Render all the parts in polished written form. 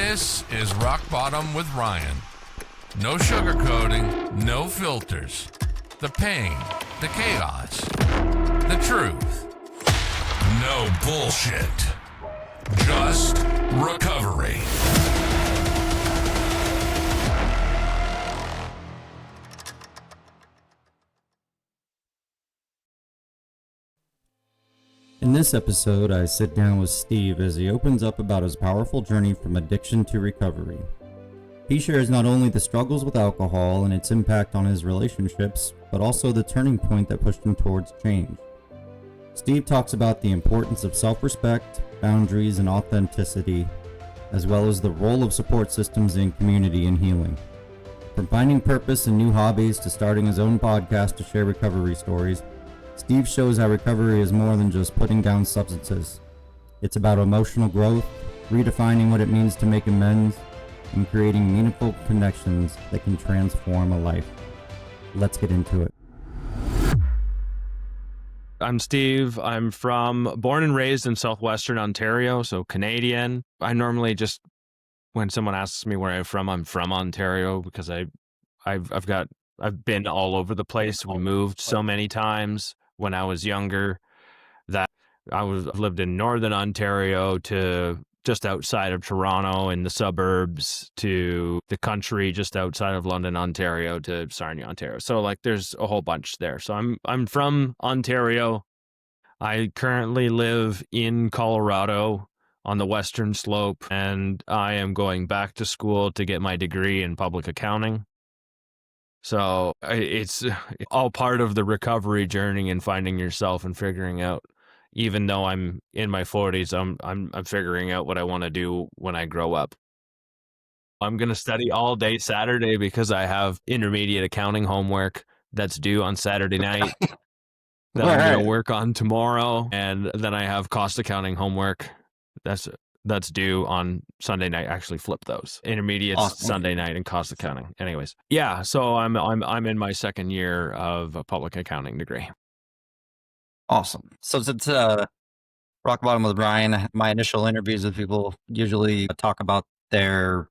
This is Rock Bottom with Ryan. No sugarcoating, no filters. The pain, the chaos, the truth. No bullshit. Just recovery. In this episode, I sit down with Steve as he opens up about his powerful journey from addiction to recovery. He shares not only the struggles with alcohol and its impact on his relationships, but also the turning point that pushed him towards change. Steve talks about the importance of self-respect, boundaries, and authenticity, as well as the role of support systems in community and healing. From finding purpose in new hobbies to starting his own podcast to share recovery stories, Steve shows how recovery is more than just putting down substances. It's about emotional growth, redefining what it means to make amends, and creating meaningful connections that can transform a life. Let's get into it. I'm Steve. I'm born and raised in southwestern Ontario, so Canadian. I normally just, when someone asks me where I'm from Ontario because I've been all over the place. We moved so many times when I was younger that I've lived in northern Ontario to just outside of Toronto in the suburbs to the country just outside of London, Ontario to Sarnia, Ontario. So like there's a whole bunch there. So I'm from Ontario. I currently live in Colorado on the western slope, and I am going back to school to get my degree in public accounting. So it's all part of the recovery journey and finding yourself and figuring out, even though I'm in my 40s, I'm figuring out what I want to do when I grow up. I'm going to study all day Saturday because I have intermediate accounting homework that's due on Saturday night that I'm going to work on tomorrow. And then I have cost accounting homework that's due on Sunday night. Actually flip those. Intermediate awesome. Sunday night and cost accounting. Anyways. Yeah, so I'm in my second year of a public accounting degree. Awesome. So since Rock Bottom with Brian, my initial interviews with people usually talk about their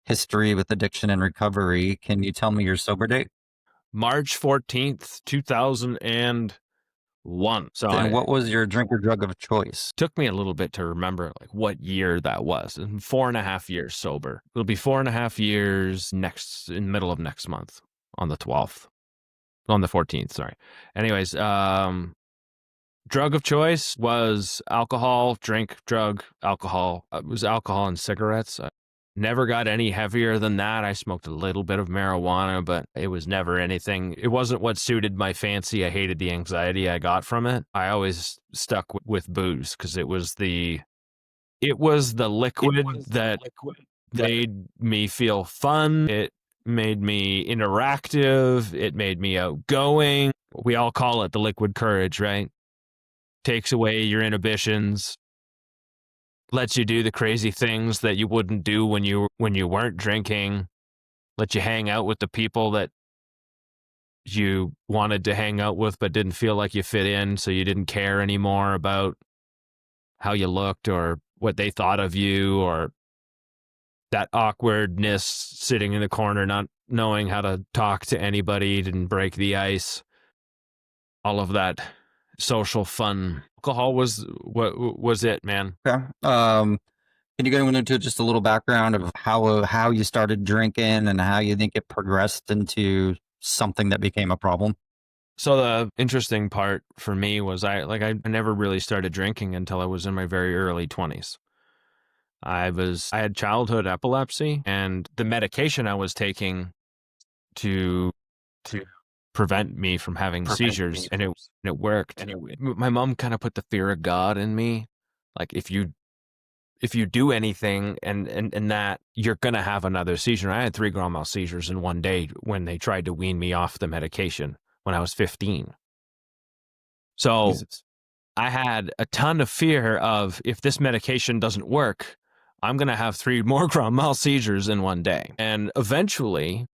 history with addiction and recovery. Can you tell me your sober date? March 14th, 2001. So what was your drink or drug of choice? Took me a little bit to remember like what year that was. 4.5 years sober. It'll be 4.5 years in the middle of next month on the 12th. On the 14th, sorry. Anyways, drug of choice was alcohol, alcohol. It was alcohol and cigarettes. I never got any heavier than that. I smoked a little bit of marijuana, but it was never anything. It wasn't what suited my fancy. I hated the anxiety I got from it. I always stuck with booze because it was the liquid that made me feel fun. It made me interactive. It made me outgoing. We all call it the liquid courage, right? Takes away your inhibitions, lets you do the crazy things that you wouldn't do when you weren't drinking, let you hang out with the people that you wanted to hang out with but didn't feel like you fit in, so you didn't care anymore about how you looked or what they thought of you, or that awkwardness sitting in the corner not knowing how to talk to anybody, didn't break the ice. All of that social fun. Alcohol was it, man. Okay. Can you go into just a little background of how you started drinking and how you think it progressed into something that became a problem? So the interesting part for me was I never really started drinking until I was in my very early 20s. I had childhood epilepsy, and the medication I was taking to prevent me from having seizures, and it worked. My mom kind of put the fear of God in me, like if you do anything and that, you're gonna have another seizure. I had 3 grand mal seizures in one day when they tried to wean me off the medication when I was 15. So Jesus. I had a ton of fear of, if this medication doesn't work, I'm gonna have 3 more grand mal seizures in one day. And eventually,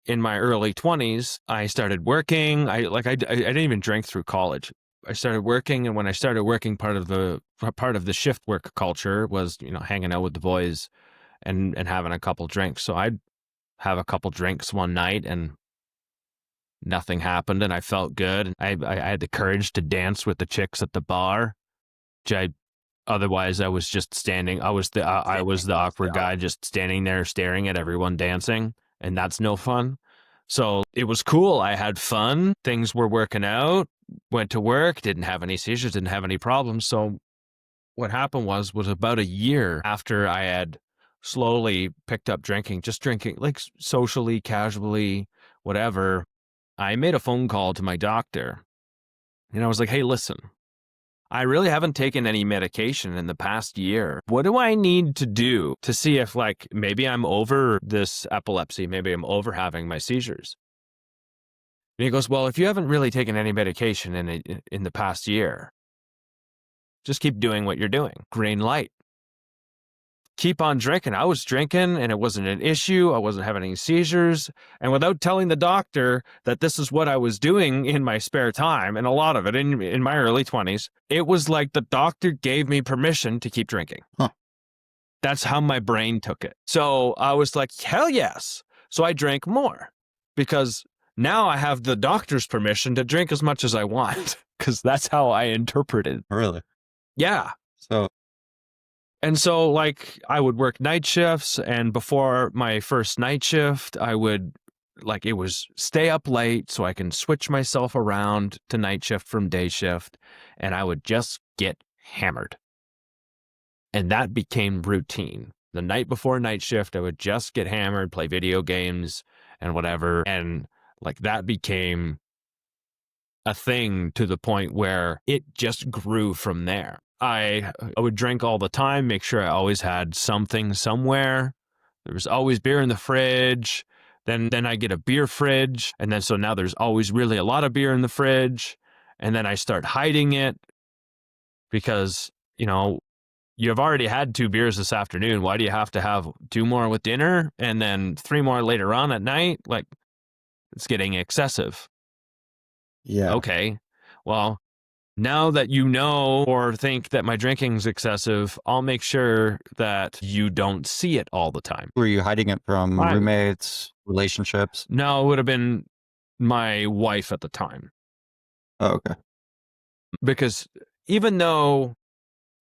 in my early 20s, I started working. I didn't even drink through college. I started working, and when I started working, part of the shift work culture was, hanging out with the boys and having a couple drinks. So I'd have a couple drinks one night and nothing happened, and I felt good. I had the courage to dance with the chicks at the bar, which otherwise I was just standing. I was the awkward guy just standing there staring at everyone dancing, and that's no fun. So it was cool. I had fun. Things were working out. Went to work, didn't have any seizures, didn't have any problems. So what happened was about a year after I had slowly picked up drinking, just drinking like socially, casually, whatever, I made a phone call to my doctor, and I was like, hey, listen, I really haven't taken any medication in the past year. What do I need to do to see if, like, maybe I'm over this epilepsy, maybe I'm over having my seizures? And he goes, well, if you haven't really taken any medication in the past year, just keep doing what you're doing. Green light. Keep on drinking. I was drinking and it wasn't an issue. I wasn't having any seizures. And without telling the doctor that this is what I was doing in my spare time, and a lot of it in my early 20s, it was like the doctor gave me permission to keep drinking. Huh. That's how my brain took it. So I was like, hell yes. So I drank more because now I have the doctor's permission to drink as much as I want, because that's how I interpreted. Really? Yeah. So So, like, I would work night shifts, and before my first night shift, I would, like, it was stay up late so I can switch myself around to night shift from day shift, and I would just get hammered. And that became routine. The night before night shift, I would just get hammered, play video games and whatever, and, like, that became a thing to the point where it just grew from there. I would drink all the time, make sure I always had something somewhere. There was always beer in the fridge. Then I get a beer fridge. And then so now there's always really a lot of beer in the fridge. And then I start hiding it because, you've already had 2 beers this afternoon. Why do you have to have 2 more with dinner and then 3 more later on at night? Like, it's getting excessive. yeah. Okay, well, now that you know or think that my drinking's excessive, I'll make sure that you don't see it all the time. Were you hiding it from roommates, relationships? No, it would have been my wife at the time. Oh, okay. Because even though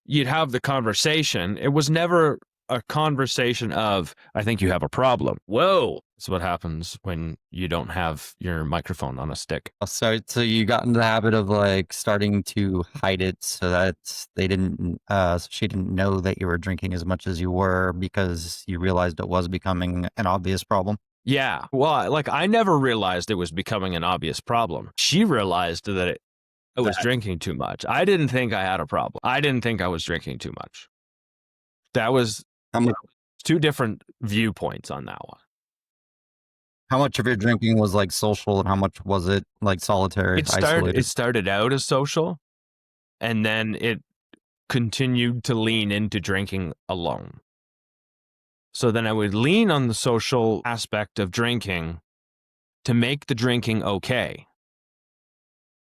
you'd have the conversation, it was never a conversation of, I think you have a problem. Whoa. That's what happens when you don't have your microphone on a stick. So you got into the habit of like starting to hide it so that so she didn't know that you were drinking as much as you were because you realized it was becoming an obvious problem. Yeah. Well, like, I never realized it was becoming an obvious problem. She realized that I was drinking too much. I didn't think I had a problem. I didn't think I was drinking too much. That was How much, 2 different viewpoints on that one. how much of your drinking was like social and how much was it like solitary, isolated? It started out as social, and then it continued to lean into drinking alone. So then I would lean on the social aspect of drinking to make the drinking okay.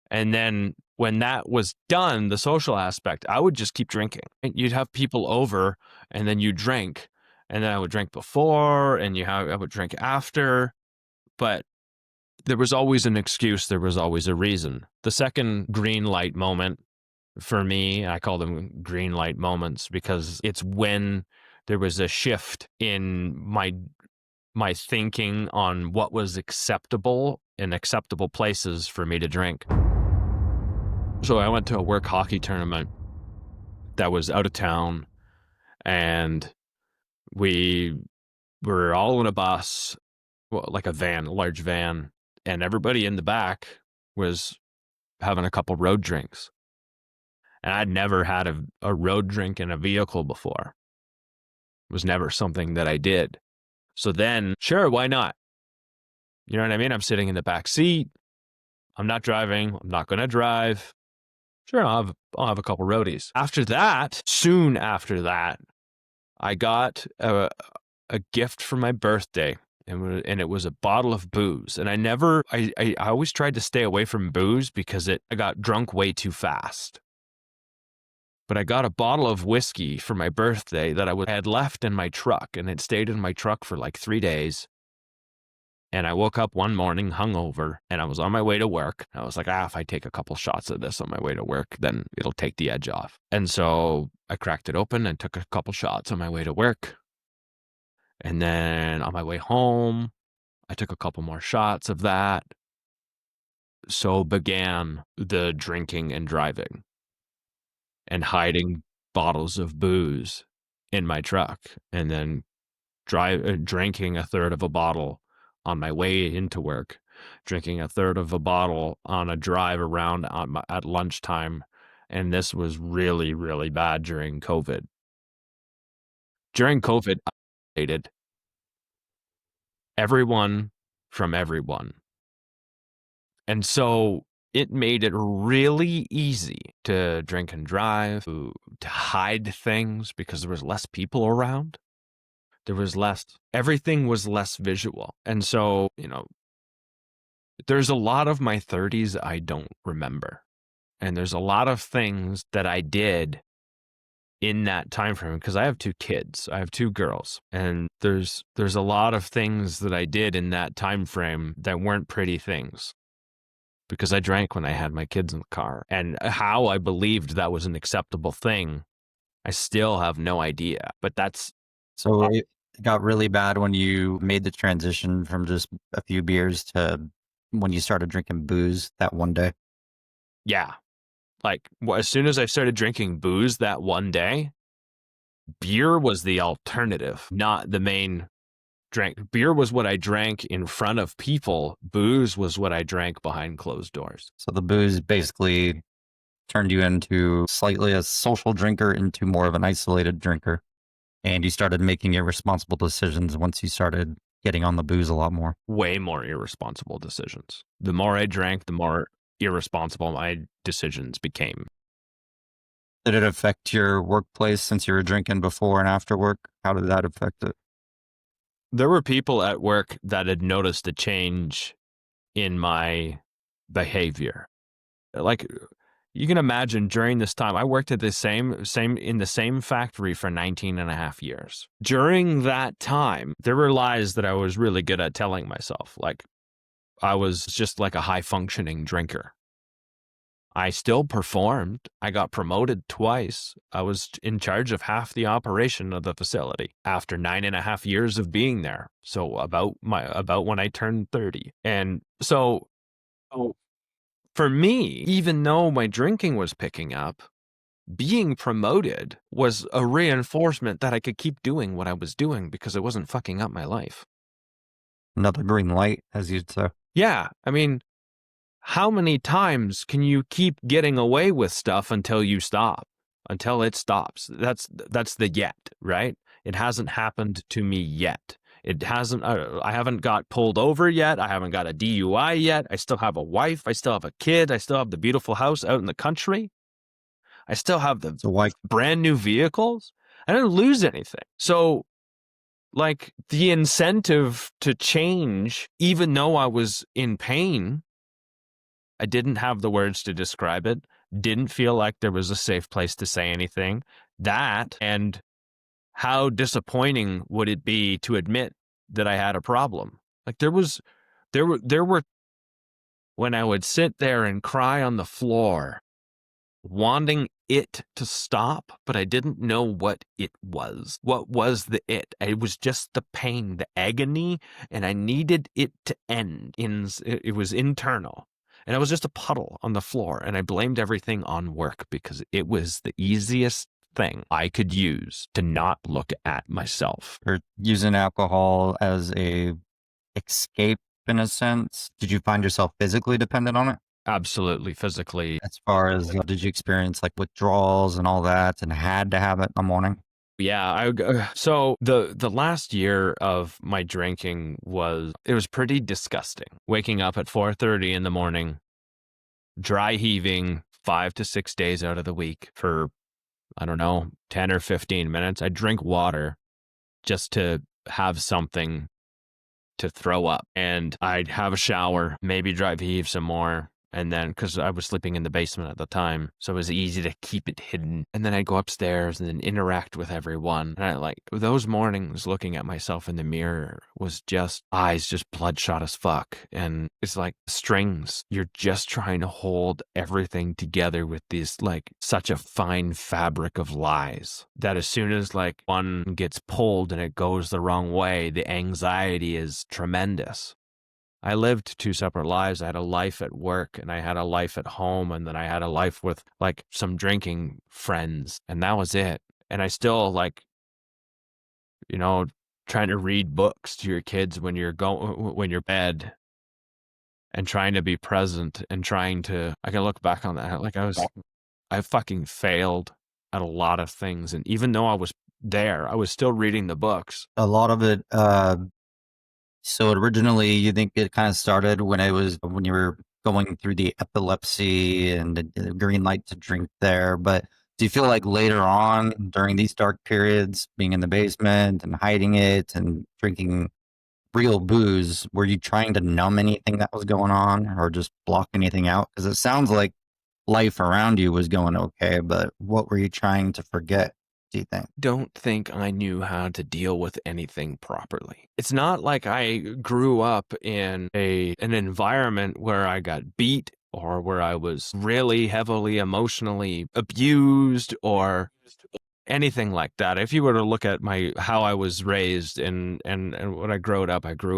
And then when that was done, the social aspect, I would just keep drinking. You'd have people over and then you drink, and then I would drink before and I would drink after. But there was always an excuse. There was always a reason. The second green light moment for me, I call them green light moments because it's when there was a shift in my thinking on what was acceptable in acceptable places for me to drink. So I went to a work hockey tournament that was out of town, and we were all in a bus, well, like a van, a large van, and everybody in the back was having a couple road drinks. And I'd never had a road drink in a vehicle before. It was never something that I did. So then, sure, why not? You know what I mean? I'm sitting in the back seat. I'm not driving. I'm not going to drive. Sure, I'll have a couple roadies. After that, soon after that, I got a gift for my birthday, and it was a bottle of booze. And I always tried to stay away from booze because I got drunk way too fast. But I got a bottle of whiskey for my birthday that I had left in my truck, and it stayed in my truck for like 3 days. And I woke up one morning hungover, and I was on my way to work. I was like, if I take a couple shots of this on my way to work, then it'll take the edge off. And so I cracked it open and took a couple shots on my way to work. And then on my way home, I took a couple more shots of that. So began the drinking and driving and hiding bottles of booze in my truck, and then drinking a third of a bottle on my way into work, drinking a third of a bottle on a drive around at lunchtime. And this was really, really bad during COVID. During COVID, I dated everyone from everyone. And so it made it really easy to drink and drive, to hide things because there was less people around. Everything was less visual. And so, there's a lot of my 30s I don't remember. And there's a lot of things that I did in that time frame, because I have 2 kids. I have 2 girls. And there's a lot of things that I did in that time frame that weren't pretty things, because I drank when I had my kids in the car. And how I believed that was an acceptable thing, I still have no idea. But that's... So it got really bad when you made the transition from just a few beers to when you started drinking booze that one day. Yeah. Like, as soon as I started drinking booze that one day, beer was the alternative, not the main drink. Beer was what I drank in front of people. Booze was what I drank behind closed doors. So the booze basically turned you into slightly a social drinker into more of an isolated drinker. And you started making irresponsible decisions once you started getting on the booze a lot more. Way more irresponsible decisions. The more I drank, the more irresponsible my decisions became. Did it affect your workplace since you were drinking before and after work? How did that affect it? There were people at work that had noticed a change in my behavior. Like, you can imagine during this time, I worked at the same factory for 19 and a half years. During that time, there were lies that I was really good at telling myself. Like, I was just like a high functioning drinker. I still performed. I got promoted twice. I was in charge of half the operation of the facility after 9.5 years of being there. So about when I turned 30. And so for me, even though my drinking was picking up, being promoted was a reinforcement that I could keep doing what I was doing because it wasn't fucking up my life. Another green light, as you'd say. Yeah. I mean, how many times can you keep getting away with stuff until it stops? That's the yet, right? It hasn't happened to me yet. It hasn't, I haven't got pulled over yet. I haven't got a DUI yet. I still have a wife. I still have a kid. I still have the beautiful house out in the country. I still have the brand new vehicles. I didn't lose anything. So, like, the incentive to change, even though I was in pain, I didn't have the words to describe it, didn't feel like there was a safe place to say anything. That, and how disappointing would it be to admit that I had a problem? Like, there were when I would sit there and cry on the floor, wanting it to stop, but I didn't know what it was. What was the it? It was just the pain, the agony, and I needed it to end. It was internal. And I was just a puddle on the floor, and I blamed everything on work because it was the easiest thing I could use to not look at myself. Or using alcohol as a escape in a sense. Did you find yourself physically dependent on it? Absolutely, physically. As far as, did you experience like withdrawals and all that and had to have it in the morning? Yeah, so the last year of my drinking was pretty disgusting. Waking up at 4:30 in the morning, dry heaving 5 to 6 days out of the week for, I don't know, 10 or 15 minutes. I'd drink water just to have something to throw up, and I'd have a shower, maybe dry heave some more, And then, because I was sleeping in the basement at the time, so it was easy to keep it hidden. And then I'd go upstairs and then interact with everyone. And I like those mornings looking at myself in the mirror was just eyes just bloodshot as fuck. And it's like strings. You're just trying to hold everything together with these like such a fine fabric of lies that as soon as like one gets pulled and it goes the wrong way, the anxiety is tremendous. I lived two separate lives. I had a life at work and I had a life at home, and then I had a life with like some drinking friends, and that was it. And I still like, trying to read books to your kids when you're bed, and trying to be present and I can look back on that. Like I fucking failed at a lot of things. And even though I was there, I was still reading the books. A lot of it, so originally you think it kind of started when you were going through the epilepsy and the green light to drink there. But do you feel like later on during these dark periods, being in the basement and hiding it and drinking real booze, were you trying to numb anything that was going on or just block anything out? Because it sounds like life around you was going okay, but what were you trying to forget, do you think? Don't think I knew how to deal with anything properly. It's not like I grew up in an environment where I got beat or where I was really heavily emotionally abused or anything like that. If you were to look at how I was raised and when I grew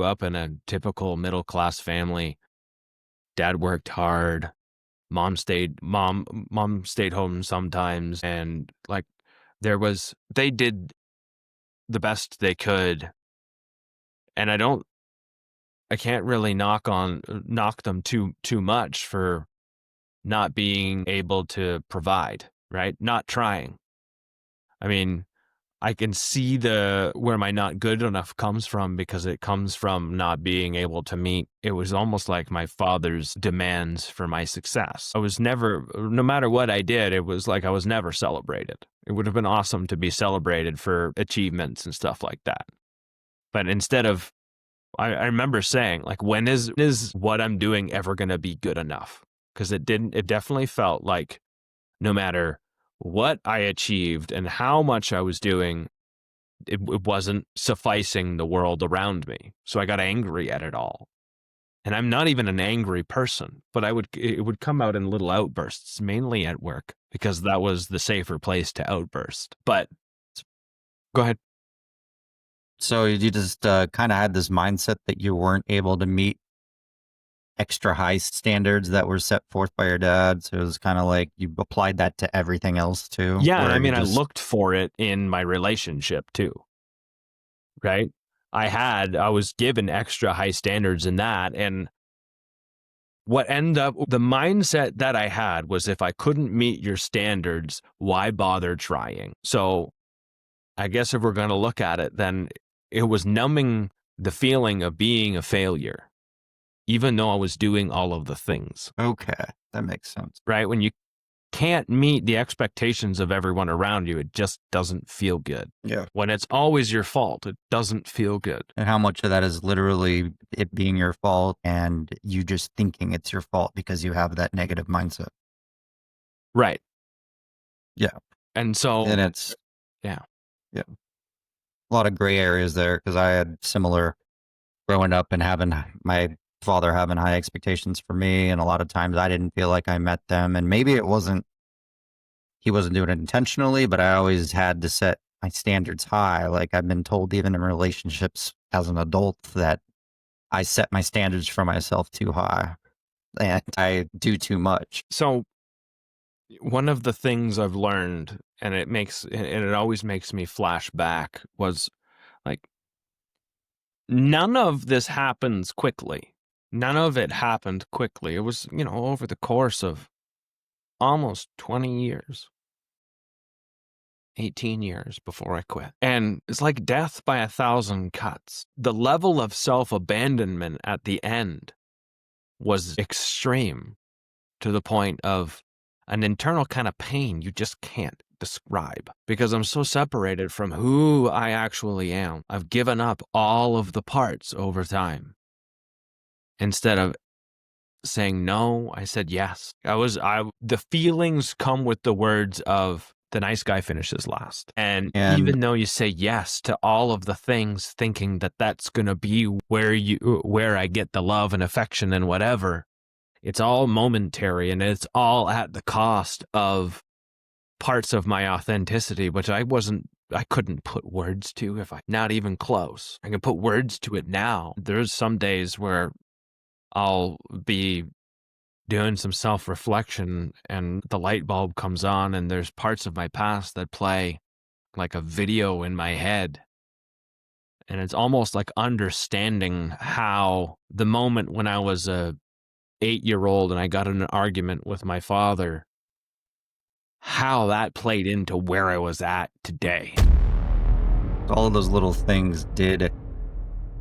up in a typical middle class family. Dad worked hard. Mom stayed home sometimes, and like they did the best they could. And I can't really knock them too much for not being able to provide, right? Not trying. I mean, I can see where my not good enough comes from, because it comes from not being able to meet. It was almost like my father's demands for my success. I was never, no matter what I did, it was like I was never celebrated. It would have been awesome to be celebrated for achievements and stuff like that. But instead of, I remember saying, like, when is what I'm doing ever going to be good enough? Because it definitely felt like no matter what I achieved and how much I was doing, it wasn't sufficing the world around me. So I got angry at it all. And I'm not even an angry person, but it would come out in little outbursts, mainly at work, because that was the safer place to outburst. But go ahead. So you just kind of had this mindset that you weren't able to meet extra high standards that were set forth by your dad. So it was kind of like you applied that to everything else too. Yeah, and I mean, I looked for it in my relationship too, right? I was given extra high standards in that, and the mindset that I had was, if I couldn't meet your standards, why bother trying? So I guess if we're going to look at it, then it was numbing the feeling of being a failure, even though I was doing all of the things. Okay, that makes sense. Right? When you can't meet the expectations of everyone around you, it just doesn't feel good. Yeah. When it's always your fault, it doesn't feel good. And how much of that is literally it being your fault and you just thinking it's your fault because you have that negative mindset? Right. Yeah. And so... And it's... Yeah. Yeah. A lot of gray areas there, because I had similar growing up and having my father having high expectations for me, and a lot of times I didn't feel like I met them, and maybe he wasn't doing it intentionally, but I always had to set my standards high. Like I've been told even in relationships as an adult that I set my standards for myself too high and I do too much. So one of the things I've learned, and it always makes me flash back, was like, none of this happens quickly. None of it happened quickly. It was, over the course of almost 20 years, 18 years before I quit. And it's like death by 1,000 cuts. The level of self-abandonment at the end was extreme, to the point of an internal kind of pain you just can't describe, because I'm so separated from who I actually am. I've given up all of the parts over time instead of saying no. I said yes. The feelings come with the words of the nice guy finishes last. And even though you say yes to all of the things, thinking that that's going to be where I get the love and affection and whatever, it's all momentary, and it's all at the cost of parts of my authenticity, which I couldn't put words to, not even close. I can put words to it now. There's some days where I'll be doing some self-reflection and the light bulb comes on and there's parts of my past that play like a video in my head. And it's almost like understanding how the moment when I was a 8-year-old and I got in an argument with my father, how that played into where I was at today. All of those little things did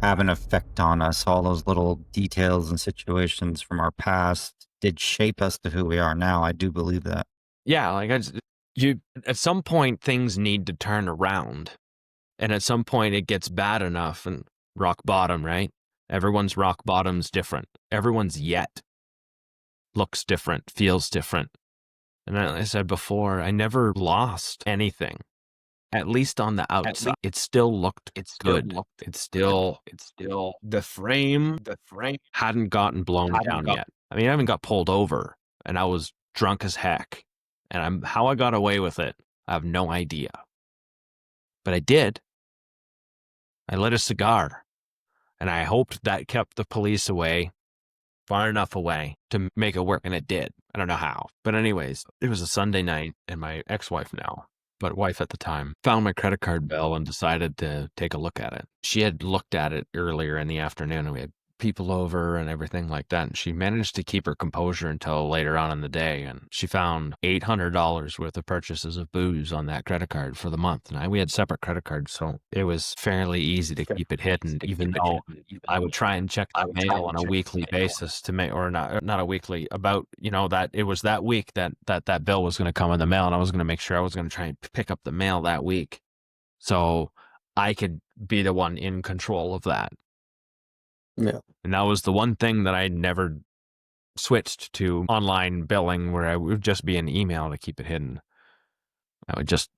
have an effect on us. All those little details and situations from our past did shape us to who we are now. I do believe that. Yeah, like at some point things need to turn around, and at some point it gets bad enough and rock bottom, right? Everyone's rock bottom's different. Everyone's yet looks different, feels different. And like I said before, I never lost anything. At least on the outside, it still looked good. It's still the frame hadn't gotten blown down yet. I mean, I haven't got pulled over, and I was drunk as heck. And how I got away with it, I have no idea. But I did. I lit a cigar, and I hoped that kept the police away, far enough away to make it work, and it did. I don't know how. But anyways, it was a Sunday night, and my ex-wife now, but wife at the time, found my credit card bill and decided to take a look at it. She had looked at it earlier in the afternoon, and we had people over and everything like that. And she managed to keep her composure until later on in the day. And she found $800 worth of purchases of booze on that credit card for the month. And we had separate credit cards, so it was fairly easy to keep it hidden, even though I would try and check the mail on a weekly basis to make, or not a weekly, about, that it was that week that bill was going to come in the mail. And I was going to make sure I was going to try and pick up the mail that week, so I could be the one in control of that. Yeah. And that was the one thing that I never switched to online billing, where I would just be an email to keep it hidden. I would just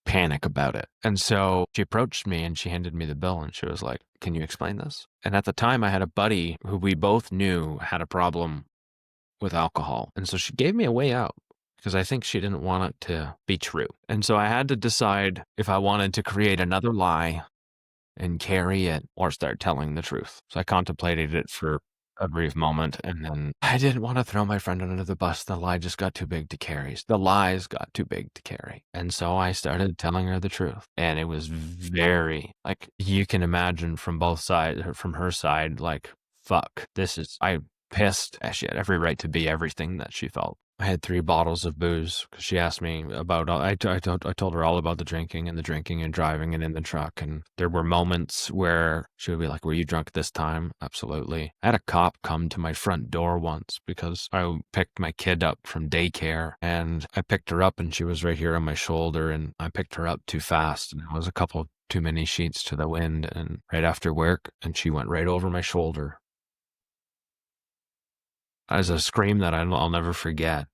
panic about it. And so she approached me and she handed me the bill and she was like, "Can you explain this?" And at the time I had a buddy who we both knew had a problem with alcohol. And so she gave me a way out, because I think she didn't want it to be true. And so I had to decide if I wanted to create another lie and carry it, or start telling the truth. So I contemplated it for a brief moment, and then I didn't want to throw my friend under the bus. The lie just got too big to carry. The lies got too big to carry. And so I started telling her the truth. And it was very, like, you can imagine from both sides, or from her side, like, fuck, I pissed. She had every right to be everything that she felt. I had 3 bottles of booze because she asked me about, I told her all about the drinking and driving and in the truck. And there were moments where she would be like, "Were you drunk this time?" Absolutely. I had a cop come to my front door once because I picked my kid up from daycare, and I picked her up and she was right here on my shoulder, and I picked her up too fast, and it was a couple too many sheets to the wind, and right after work, and she went right over my shoulder. As a scream that I'll never forget.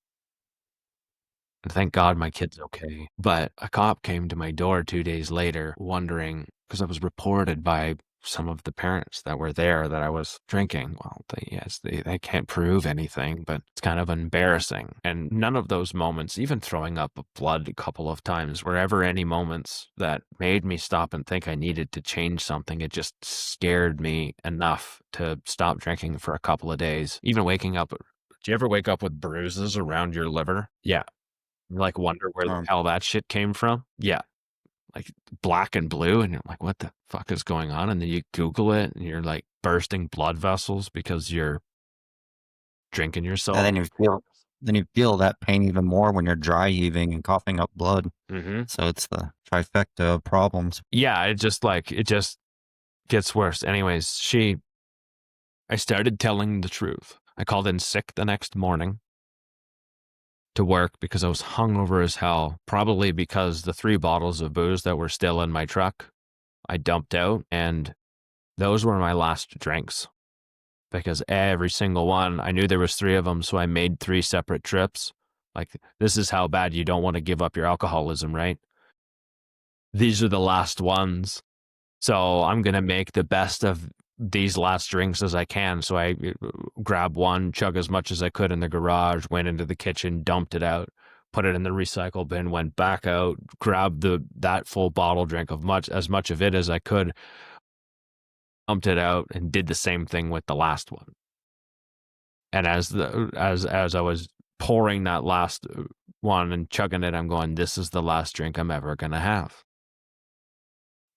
And thank God my kid's okay. But a cop came to my door 2 days later wondering, because I was reported by some of the parents that were there that I was drinking. Well, they can't prove anything, but it's kind of embarrassing. And none of those moments, even throwing up blood a couple of times, were ever any moments that made me stop and think I needed to change something. It just scared me enough to stop drinking for a couple of days. Even waking up. Do you ever wake up with bruises around your liver? Yeah. You like wonder where the hell that shit came from? Yeah. Like black and blue, and you're like, what the fuck is going on? And then you Google it, and you're like bursting blood vessels because you're drinking yourself. And then you feel that pain even more when you're dry heaving and coughing up blood. Mm-hmm. So it's the trifecta of problems. Yeah, it just gets worse. Anyways, I started telling the truth. I called in sick the next morning to work because I was hungover as hell, probably because the 3 bottles of booze that were still in my truck, I dumped out, and those were my last drinks. because every single one, I knew there was 3 of them, so I made 3 separate trips. Like, this is how bad you don't want to give up your alcoholism, right? These are the last ones. So I'm going to make the best of these last drinks as I can. So I grabbed one, chug as much as I could in the garage, went into the kitchen, dumped it out, put it in the recycle bin, went back out, grabbed that full bottle, drank as much of it as I could, dumped it out, and did the same thing with the last one. And as I was pouring that last one and chugging it, I'm going, this is the last drink I'm ever going to have.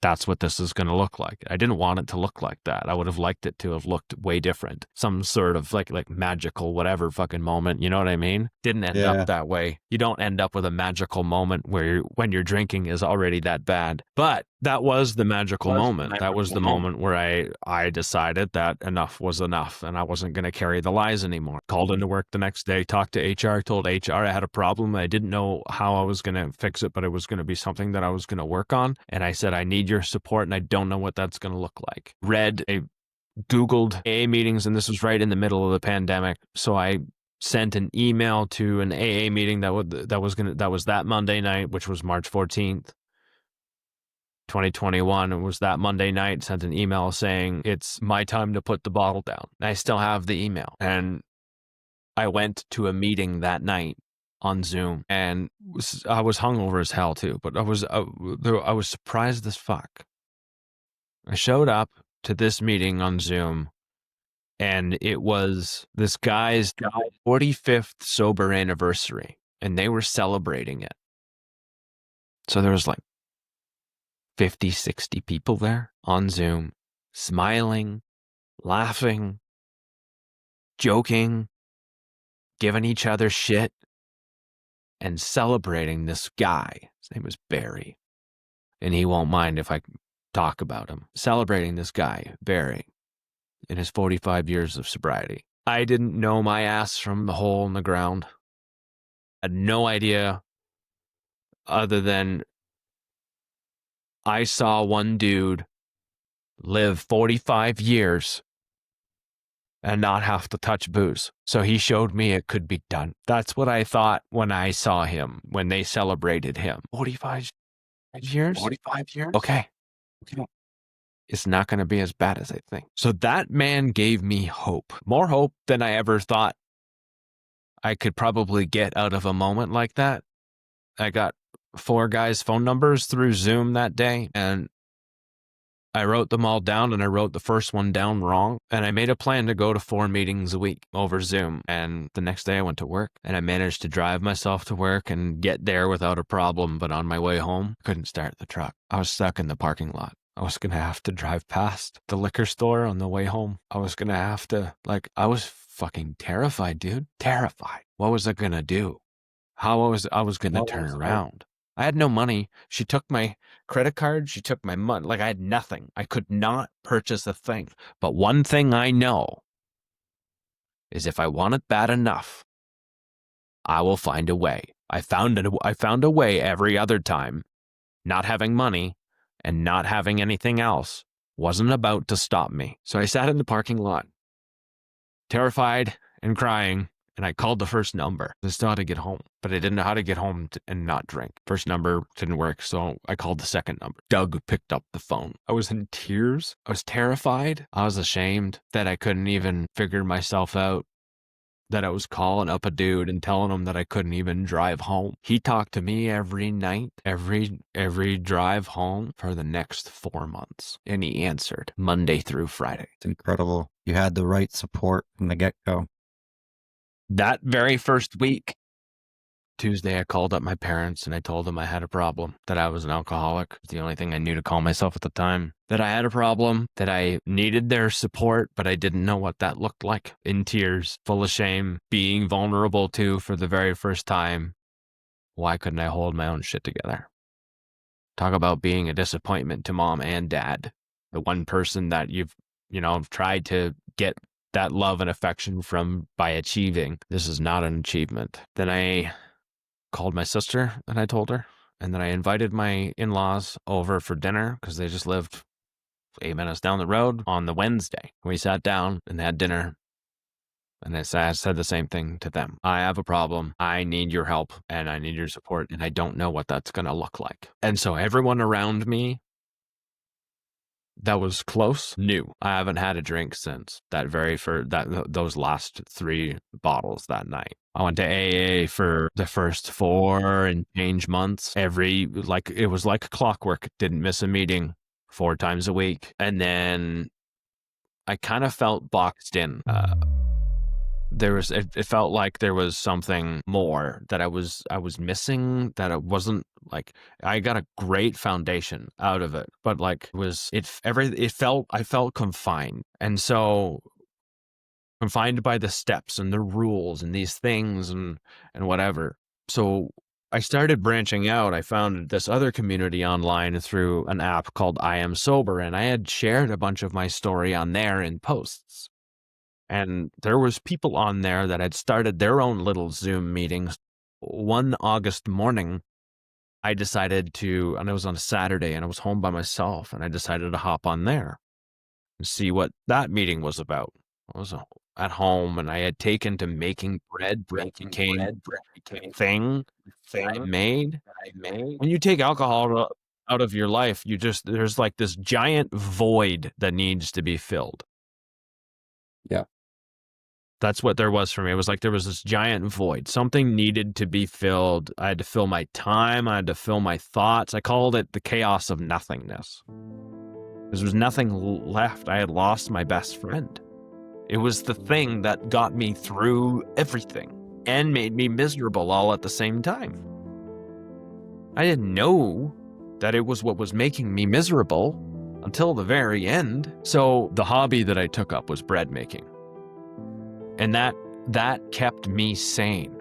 That's what this is going to look like. I didn't want it to look like that. I would have liked it to have looked way different. Some sort of like magical whatever fucking moment. You know what I mean? Didn't end up that way. You don't end up with a magical moment where when you're drinking is already that bad. But that was the magical moment. That was the moment where I decided that enough was enough and I wasn't going to carry the lies anymore. Called into work the next day, talked to HR, told HR I had a problem. I didn't know how I was going to fix it, but it was going to be something that I was going to work on. And I said, I need your support and I don't know what that's going to look like. I Googled AA meetings, and this was right in the middle of the pandemic. So I sent an email to an AA meeting that was that Monday night, which was March 14th. 2021. It was that Monday night, sent an email saying it's my time to put the bottle down. I still have the email. And I went to a meeting that night on Zoom, and I was hungover as hell too, but I was surprised as fuck. I showed up to this meeting on Zoom, and it was this guy's 45th sober anniversary, and they were celebrating it. So there was like 50, 60 people there on Zoom, smiling, laughing, joking, giving each other shit, and celebrating this guy. His name was Barry, and he won't mind if I talk about him. Celebrating this guy, Barry, in his 45 years of sobriety. I didn't know my ass from the hole in the ground. I had no idea other than I saw one dude live 45 years and not have to touch booze. So he showed me it could be done. That's what I thought when I saw him, when they celebrated him. 45 years? 45 years? Okay. It's not going to be as bad as I think. So that man gave me hope. More hope than I ever thought I could probably get out of a moment like that. I got 4 guys' phone numbers through Zoom that day, and I wrote them all down, and I wrote the first one down wrong. And I made a plan to go to 4 meetings a week over Zoom. And the next day I went to work, and I managed to drive myself to work and get there without a problem. But on my way home, couldn't start the truck. I was stuck in the parking lot. I was going to have to drive past the liquor store on the way home. I was going to have to, I was fucking terrified, dude. Terrified. What was I going to do? How I was going to turn around? I had no money. She took my credit card. She took my money. I had nothing. I could not purchase a thing. But one thing I know is if I want it bad enough, I will find a way. I found a way every other time. Not having money and not having anything else wasn't about to stop me. So I sat in the parking lot, terrified and crying, and I called the first number. I still had to get home, but I didn't know how to get home and not drink. First number didn't work, so I called the second number. Doug picked up the phone. I was in tears. I was terrified. I was ashamed that I couldn't even figure myself out, that I was calling up a dude and telling him that I couldn't even drive home. He talked to me every night, every drive home for the next 4 months. And he answered Monday through Friday. It's incredible. You had the right support from the get-go. That very first week, Tuesday, I called up my parents and I told them I had a problem, that I was an alcoholic. It was the only thing I knew to call myself at the time. That I had a problem, that I needed their support, but I didn't know what that looked like. In tears, full of shame, being vulnerable too for the very first time. Why couldn't I hold my own shit together? Talk about being a disappointment to mom and dad. The one person that you've tried to get that love and affection from by achieving. This is not an achievement. Then I called my sister and I told her. And then I invited my in-laws over for dinner because they just lived 8 minutes down the road on the Wednesday. We sat down and had dinner. And I said the same thing to them. I have a problem. I need your help and I need your support. And I don't know what that's going to look like. And so everyone around me that was close knew. I haven't had a drink since those last 3 bottles that night. I went to AA for the first 4 and change months. It was like clockwork. Didn't miss a meeting 4 times a week. And then I kind of felt boxed in. It felt like there was something more that I was missing, that it wasn't like I got a great foundation out of it, but like I felt confined. And so confined by the steps and the rules and these things and whatever. So I started branching out. I found this other community online through an app called I Am Sober, and I had shared a bunch of my story on there in posts. And there was people on there that had started their own little Zoom meetings. One August morning, I decided to, and it was on a Saturday, and I was home by myself, and I decided to hop on there and see what that meeting was about. I was at home, and I had taken to making bread thing I made. When you take alcohol out of your life, there's like this giant void that needs to be filled. Yeah. That's what there was for me. It was like there was this giant void. Something needed to be filled. I had to fill my time. I had to fill my thoughts. I called it the chaos of nothingness. There was nothing left. I had lost my best friend. It was the thing that got me through everything and made me miserable all at the same time. I didn't know that it was what was making me miserable until the very end. So the hobby that I took up was bread making. And that kept me sane.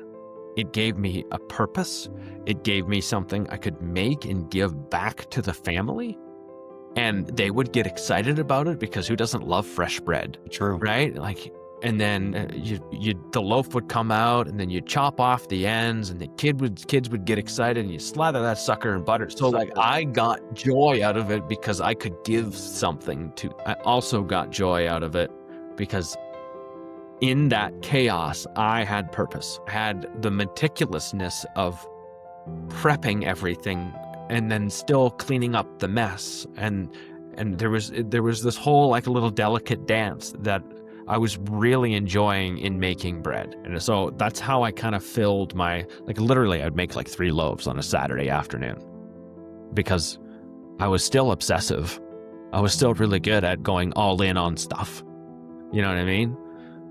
It gave me a purpose. It gave me something I could make and give back to the family. And they would get excited about it because who doesn't love fresh bread? True. Right? Like, and then the loaf would come out, and then you chop off the ends, and the kids would get excited, and you slather that sucker in butter. So like, I got joy out of it because I could give something to. I also got joy out of it because in that chaos, I had purpose. I had the meticulousness of prepping everything and then still cleaning up the mess. And there was this whole like a little delicate dance that I was really enjoying in making bread. And so that's how I kind of filled my, like literally I'd make like 3 loaves on a Saturday afternoon because I was still obsessive. I was still really good at going all in on stuff. You know what I mean?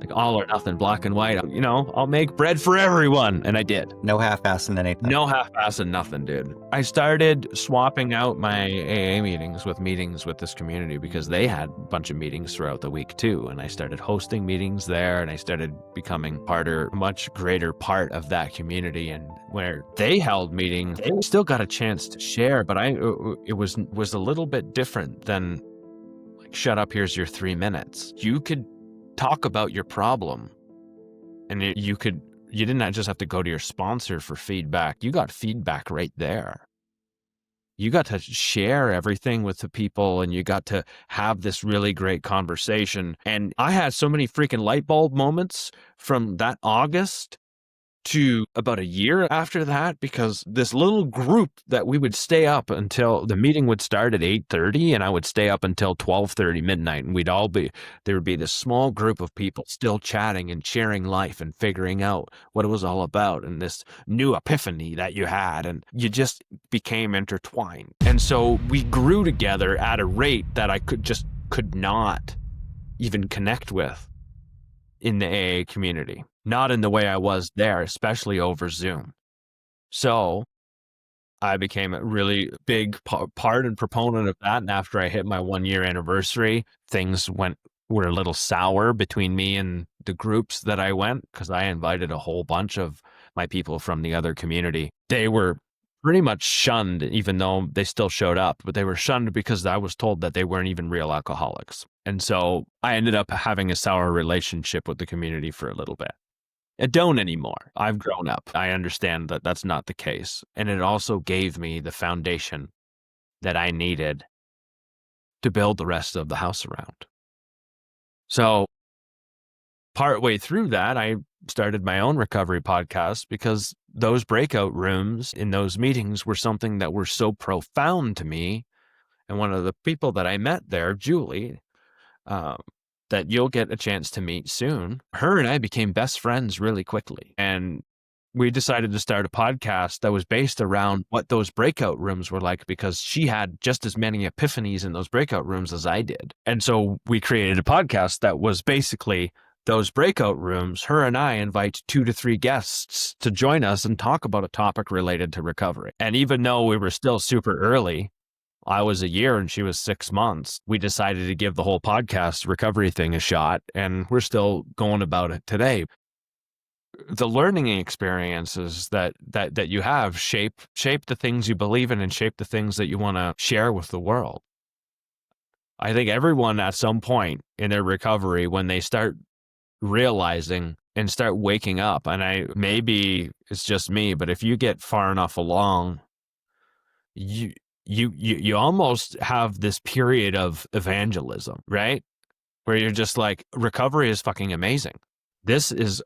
Like all or nothing, black and white. I'll make bread for everyone. And I did. No half-assing anything. No half-assing nothing, dude. I started swapping out my AA meetings with this community because they had a bunch of meetings throughout the week too. And I started hosting meetings there, and I started becoming a much greater part of that community. And where they held meetings, they still got a chance to share, but it was a little bit different than like, shut up, here's your 3 minutes. You could talk about your problem, and you didn't just have to go to your sponsor for feedback. You got feedback right there. You got to share everything with the people, and you got to have this really great conversation. And I had so many freaking light bulb moments from that August to about a year after that, because this little group that we would stay up until the meeting would start at 8:30, and I would stay up until 12:30 midnight, and there would be this small group of people still chatting and sharing life and figuring out what it was all about, and this new epiphany that you had, and you just became intertwined. And so we grew together at a rate that I could not even connect with in the AA community. Not in the way I was there, especially over Zoom. So I became a really big part and proponent of that. And after I hit my 1-year anniversary, things were a little sour between me and the groups that I went, because I invited a whole bunch of my people from the other community. They were pretty much shunned, even though they still showed up, but they were shunned because I was told that they weren't even real alcoholics. And so I ended up having a sour relationship with the community for a little bit. I don't anymore. I've grown up. I understand that that's not the case. And it also gave me the foundation that I needed to build the rest of the house around. So partway through that, I started my own recovery podcast because those breakout rooms in those meetings were something that were so profound to me. And one of the people that I met there, Julie, that you'll get a chance to meet soon, her and I became best friends really quickly. And we decided to start a podcast that was based around what those breakout rooms were like, because she had just as many epiphanies in those breakout rooms as I did. And so we created a podcast that was basically those breakout rooms. Her and I invite 2 to 3 guests to join us and talk about a topic related to recovery. And even though we were still super early, I was a year and she was 6 months, we decided to give the whole podcast recovery thing a shot, and we're still going about it today. The learning experiences that you have shape the things you believe in and shape the things that you want to share with the world. I think everyone at some point in their recovery, when they start realizing and start waking up, and maybe it's just me, but if you get far enough along, you almost have this period of evangelism, right? Where you're just like, recovery is fucking amazing.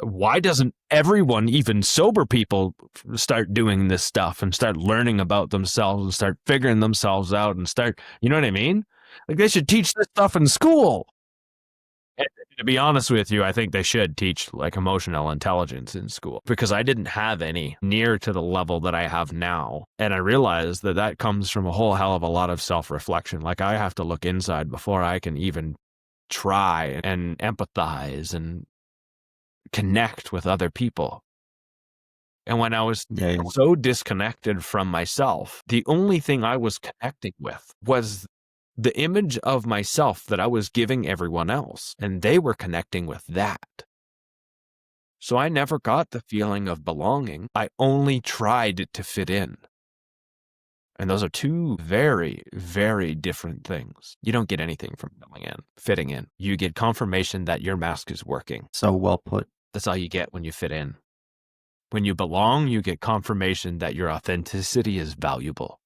Why doesn't everyone, even sober people, start doing this stuff and start learning about themselves and start figuring themselves out and start, you know what I mean? Like, they should teach this stuff in school. And to be honest with you, I think they should teach like emotional intelligence in school, because I didn't have any near to the level that I have now. And I realized that comes from a whole hell of a lot of self-reflection. Like, I have to look inside before I can even try and empathize and connect with other people. And when I was so disconnected from myself, the only thing I was connecting with was the image of myself that I was giving everyone else, and they were connecting with that. So I never got the feeling of belonging. I only tried to fit in. And those are two very, very different things. You don't get anything from fitting in. You get confirmation that your mask is working. So well put. That's all you get when you fit in. When you belong, you get confirmation that your authenticity is valuable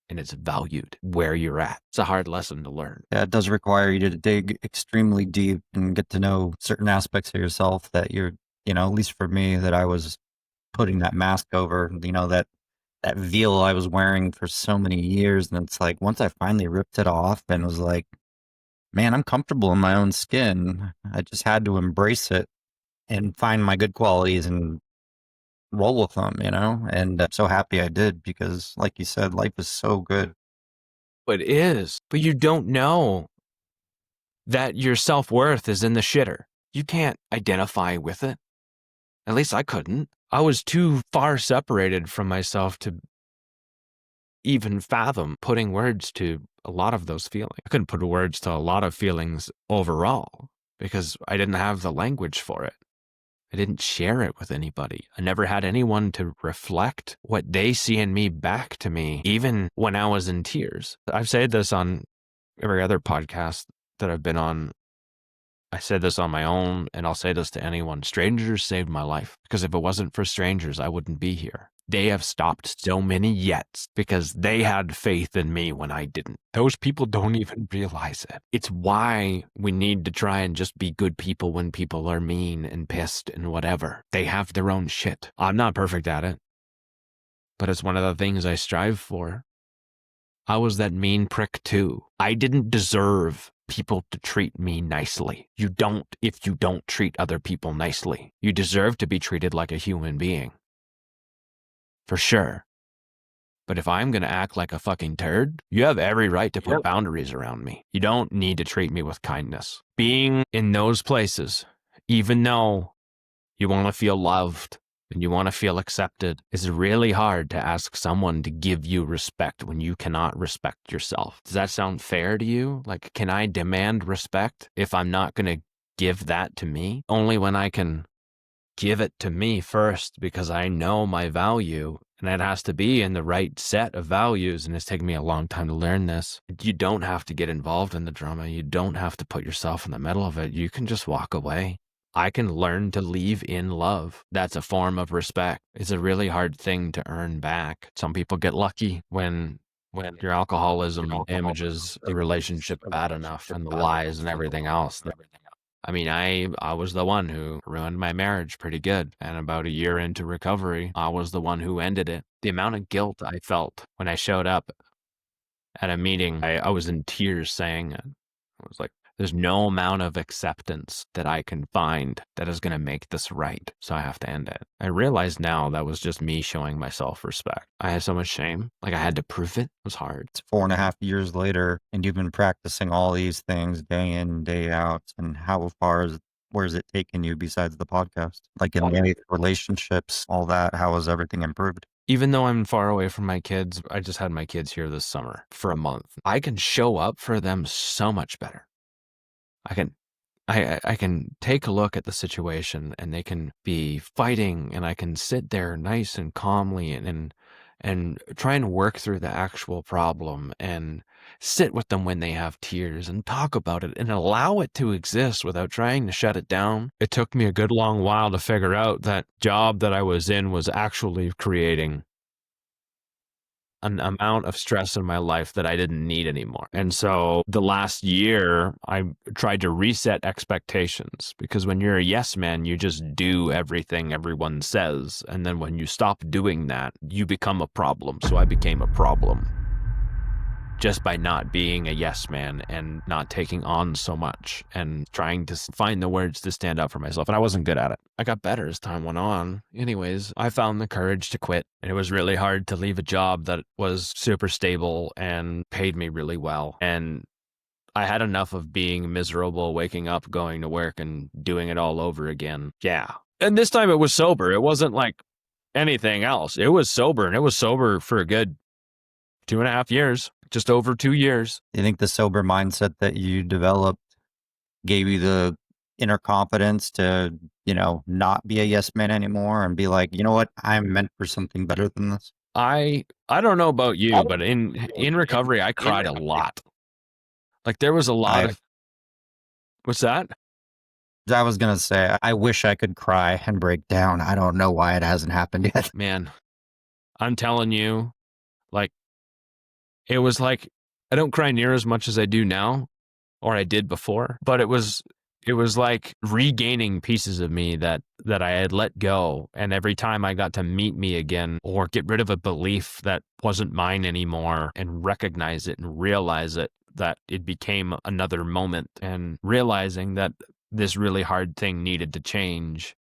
and it's valued where you're at. It's a hard lesson to learn. Yeah, it does require you to dig extremely deep and get to know certain aspects of yourself that you're, at least for me, that I was putting that mask over, that veil I was wearing for so many years. And it's like, once I finally ripped it off and was like, man, I'm comfortable in my own skin, I just had to embrace it and find my good qualities and roll with them, and I'm so happy I did, because like you said, life is so good. It is, but you don't know that your self-worth is in the shitter. You can't identify with it. At least I couldn't. I was too far separated from myself to even fathom putting words to a lot of those feelings. I couldn't put words to a lot of feelings overall because I didn't have the language for it. I didn't share it with anybody. I never had anyone to reflect what they see in me back to me, even when I was in tears. I've said this on every other podcast that I've been on. I said this on my own, and I'll say this to anyone. Strangers saved my life, because if it wasn't for strangers, I wouldn't be here. They have stopped so many yets because they had faith in me when I didn't. Those people don't even realize it. It's why we need to try and just be good people when people are mean and pissed and whatever. They have their own shit. I'm not perfect at it, but it's one of the things I strive for. I was that mean prick too. I didn't deserve people to treat me nicely. You don't if you don't treat other people nicely. You deserve to be treated like a human being. For sure. But if I'm going to act like a fucking turd, you have every right to put boundaries around me. You don't need to treat me with kindness. Being in those places, even though you want to feel loved and you want to feel accepted, is really hard to ask someone to give you respect when you cannot respect yourself. Does that sound fair to you? Like, can I demand respect if I'm not going to give that to me? Only when I can give it to me first, because I know my value, and it has to be in the right set of values, and it's taken me a long time to learn this. You don't have to get involved in the drama. You don't have to put yourself in the middle of it. You can just walk away. I can learn to leave in love. That's a form of respect. It's a really hard thing to earn back. Some people get lucky when when your alcoholism damages the relationship bad enough and the lies and everything else. I mean, I was the one who ruined my marriage pretty good. And about a year into recovery, I was the one who ended it. The amount of guilt I felt when I showed up at a meeting, I was in tears saying it. I was like, there's no amount of acceptance that I can find that is going to make this right. So I have to end it. I realize now that was just me showing my self-respect. I had so much shame. Like I had to prove it. It was hard. It's 4.5 years later, and you've been practicing all these things day in, day out. And where's it taken you besides the podcast? Like in life, relationships, all that, how has everything improved? Even though I'm far away from my kids, I just had my kids here this summer for a month. I can show up for them so much better. I can take a look at the situation and they can be fighting and I can sit there nice and calmly and try and work through the actual problem and sit with them when they have tears and talk about it and allow it to exist without trying to shut it down. It took me a good long while to figure out that job that I was in was actually creating an amount of stress in my life that I didn't need anymore. And so the last year, I tried to reset expectations because when you're a yes man, you just do everything everyone says. And then when you stop doing that, you become a problem. So I became a problem just by not being a yes man and not taking on so much and trying to find the words to stand up for myself. And I wasn't good at it. I got better as time went on. Anyways, I found the courage to quit. And it was really hard to leave a job that was super stable and paid me really well. And I had enough of being miserable, waking up, going to work and doing it all over again. Yeah. And this time it was sober. It wasn't like anything else. It was sober, and it was sober for a good 2.5 years. Just over 2 years. Do you think the sober mindset that you developed gave you the inner confidence to, not be a yes man anymore and be like, you know what, I'm meant for something better than this? I don't know about you, but in recovery, I cried a lot. Like there was a lot of, what's that? I was going to say, I wish I could cry and break down. I don't know why it hasn't happened yet. Man, I'm telling you, like, it was like, I don't cry near as much as I do now, or I did before, but it was like regaining pieces of me that I had let go. And every time I got to meet me again or get rid of a belief that wasn't mine anymore and recognize it and realize it, that it became another moment, and realizing that this really hard thing needed to change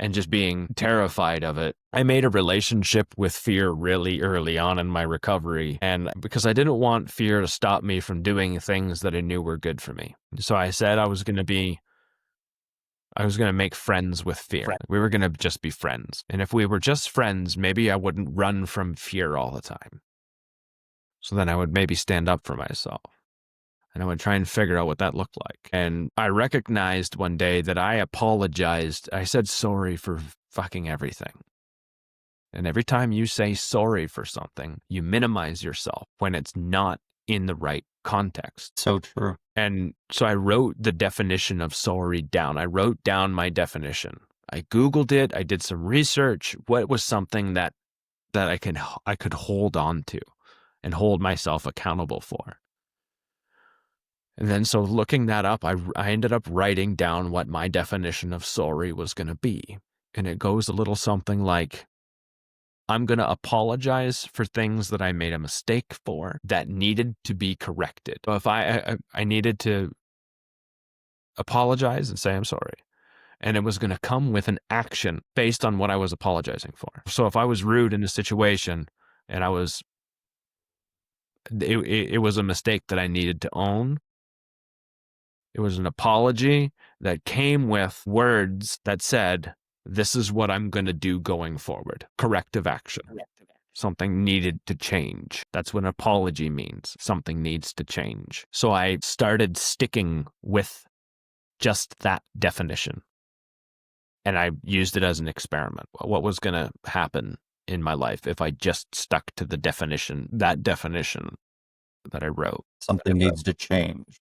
and just being terrified of it. I made a relationship with fear really early on in my recovery, and because I didn't want fear to stop me from doing things that I knew were good for me. So I said I was going to make friends with fear. We were going to just be friends. And if we were just friends, maybe I wouldn't run from fear all the time. So then I would maybe stand up for myself. And I would try and figure out what that looked like. And I recognized one day that I apologized. I said sorry for fucking everything. And every time you say sorry for something, you minimize yourself when it's not in the right context. So true. And so I wrote the definition of sorry down. I wrote down my definition. I Googled it. I did some research. What was something that I could hold on to and hold myself accountable for? And then so looking that up, I ended up writing down what my definition of sorry was going to be. And it goes a little something like, I'm going to apologize for things that I made a mistake for that needed to be corrected. So if I needed to apologize and say I'm sorry, and it was going to come with an action based on what I was apologizing for. So if I was rude in a situation and it was a mistake that I needed to own, it was an apology that came with words that said, this is what I'm going to do going forward. Corrective action. Something needed to change. That's what an apology means. Something needs to change. So I started sticking with just that definition. And I used it as an experiment. What was going to happen in my life if I just stuck to that definition that I wrote? Something needs to change.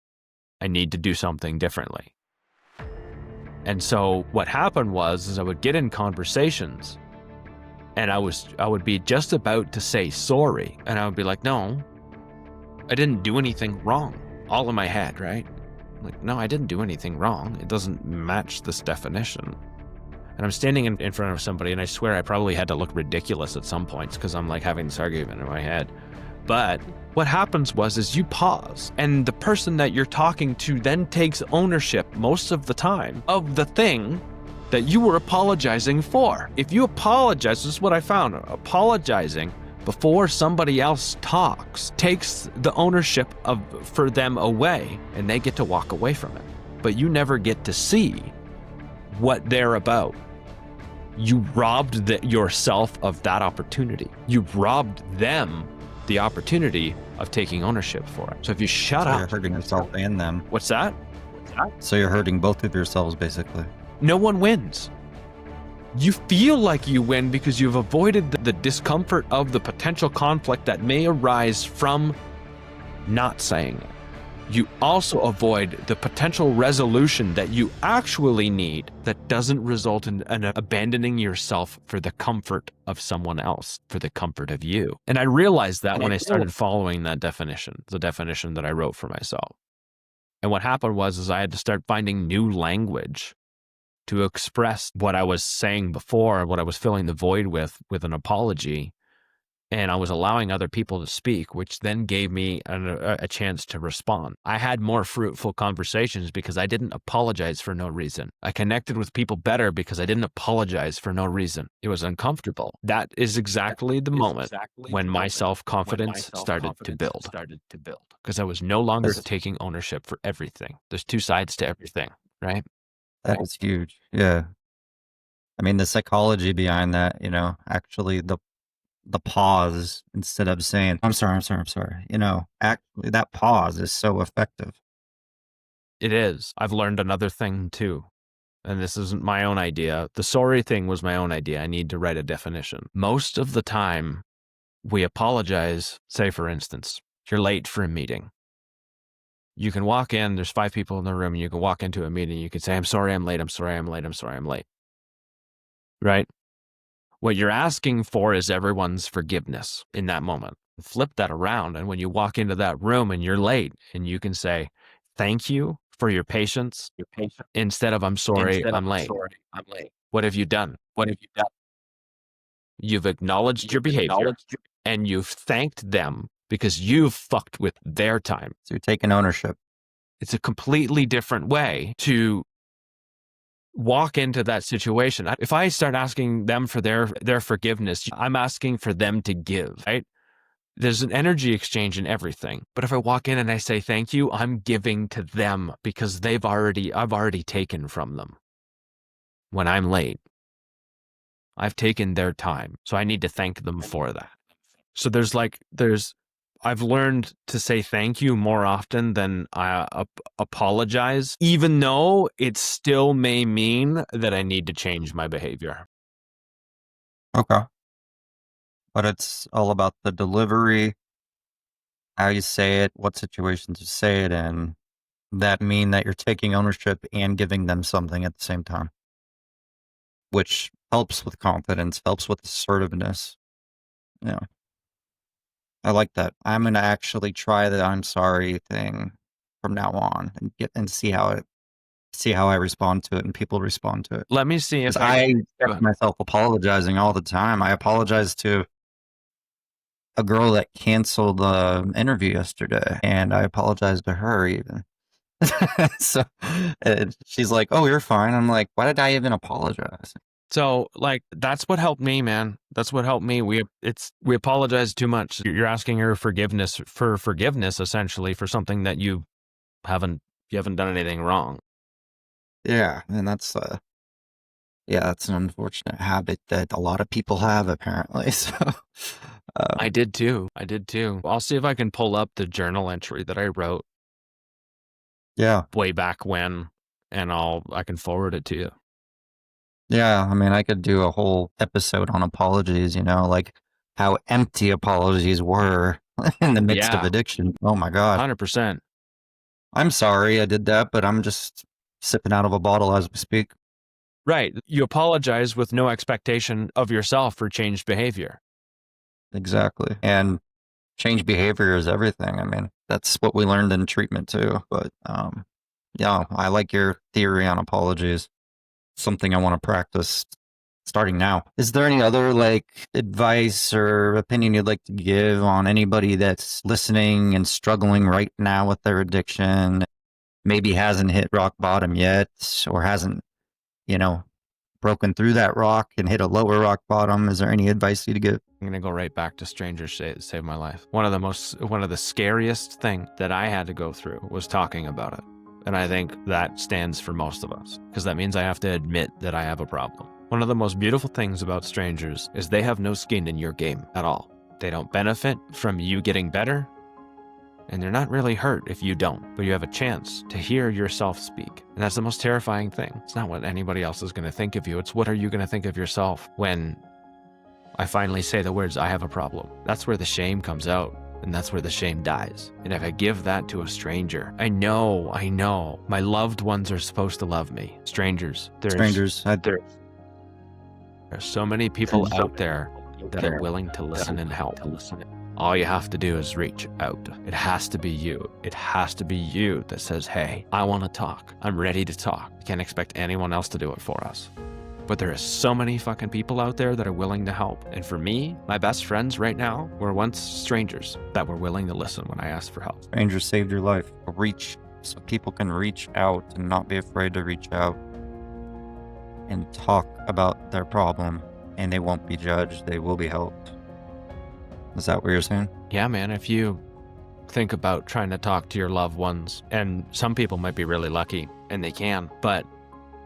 I need to do something differently. And so what happened was I would get in conversations And I would be just about to say sorry, and I would be like, no, I didn't do anything wrong. All in my head, right? Like, no, I didn't do anything wrong. It doesn't match this definition. And I'm standing in front of somebody, and I swear I probably had to look ridiculous at some points because I'm like having this argument in my head. But what happens is you pause, and the person that you're talking to then takes ownership most of the time of the thing that you were apologizing for. If you apologize, this is what I found, apologizing before somebody else talks takes the ownership for them away, and they get to walk away from it. But you never get to see what they're about. You robbed yourself of that opportunity. You robbed them the opportunity of taking ownership for it. So if you shut up, you're hurting yourself and them. What's that? So you're hurting both of yourselves, basically. No one wins. You feel like you win because you've avoided the discomfort of the potential conflict that may arise from not saying it. You also avoid the potential resolution that you actually need that doesn't result in abandoning yourself for the comfort of someone else, for the comfort of you. And I realized that when I started following that definition, the definition that I wrote for myself. And what happened was I had to start finding new language to express what I was saying before, what I was filling the void with an apology. And I was allowing other people to speak, which then gave me a chance to respond. I had more fruitful conversations because I didn't apologize for no reason. I connected with people better because I didn't apologize for no reason. It was uncomfortable. That is exactly the moment when my self-confidence started to build. Because I was no longer taking ownership for everything. There's two sides to everything, right? That is huge. Yeah. I mean, the psychology behind that, actually the pause instead of saying, I'm sorry. Actually that pause is so effective. It is. I've learned another thing too. And this isn't my own idea. The sorry thing was my own idea. I need to write a definition. Most of the time we apologize, say for instance, you're late for a meeting. You can walk in, there's 5 people in the room, and you can walk into a meeting, you can say, I'm sorry I'm late, I'm sorry I'm late, I'm sorry I'm late. Right? What you're asking for is everyone's forgiveness in that moment. Flip that around, and when you walk into that room and you're late, and you can say, thank you for your patience, instead of I'm sorry, I'm late. What have you done? You've acknowledged your behavior, and you've thanked them because you've fucked with their time. So you're taking ownership. It's a completely different way to walk into that situation. If I start asking them for their forgiveness, I'm asking for them to give, right? There's an energy exchange in everything. But if I walk in and I say thank you, I'm giving to them because I've already taken from them. When I'm late, I've taken their time. So I need to thank them for that. So I've learned to say thank you more often than I apologize, even though it still may mean that I need to change my behavior. Okay. But it's all about the delivery, how you say it, what situations you say it in, that mean that you're taking ownership and giving them something at the same time, which helps with confidence, helps with assertiveness. Yeah. I like that. I'm going to actually try the I'm sorry thing from now on and see how I respond to it and people respond to it. Let me see if I catch myself apologizing all the time. I apologized to a girl that canceled the interview yesterday, and I apologized to her even. So she's like, "Oh, you're fine." I'm like, "Why did I even apologize?" So, that's what helped me, man. That's what helped me. We apologize too much. You're asking her forgiveness, essentially, for something that you haven't done anything wrong. Yeah, and that's an unfortunate habit that a lot of people have, apparently. So I did too. I'll see if I can pull up the journal entry that I wrote. Yeah. Way back when, and I can forward it to you. Yeah, I mean, I could do a whole episode on apologies, like how empty apologies were in the midst of addiction. Oh my God. 100%. I'm sorry I did that, but I'm just sipping out of a bottle as we speak. Right. You apologize with no expectation of yourself for changed behavior. Exactly. And change behavior is everything. I mean, that's what we learned in treatment too. But yeah, I like your theory on apologies. Something I want to practice starting now. Is there any other like advice or opinion you'd like to give on anybody that's listening and struggling right now with their addiction? Maybe hasn't hit rock bottom yet, or hasn't, you know, broken through that rock and hit a lower rock bottom. Is there any advice you'd give? I'm gonna go right back to strangers save my life. One of the scariest thing that I had to go through was talking about it. And I think that stands for most of us, because that means I have to admit that I have a problem. One of the most beautiful things about strangers is they have no skin in your game at all. They don't benefit from you getting better, and they're not really hurt if you don't, but you have a chance to hear yourself speak. And that's the most terrifying thing. It's not what anybody else is gonna think of you, it's what are you gonna think of yourself when I finally say the words, I have a problem. That's where the shame comes out, and that's where the shame dies. And if I give that to a stranger, I know, my loved ones are supposed to love me. Strangers. There's so many people out there that are willing to listen and help. All you have to do is reach out. It has to be you. It has to be you that says, hey, I want to talk. I'm ready to talk. You can't expect anyone else to do it for us. But there are so many fucking people out there that are willing to help. And for me, my best friends right now were once strangers that were willing to listen when I asked for help. Strangers saved your life. Reach, so people can reach out and not be afraid to reach out and talk about their problem, and they won't be judged. They will be helped. Is that what you're saying? Yeah, man. If you think about trying to talk to your loved ones, and some people might be really lucky and they can, but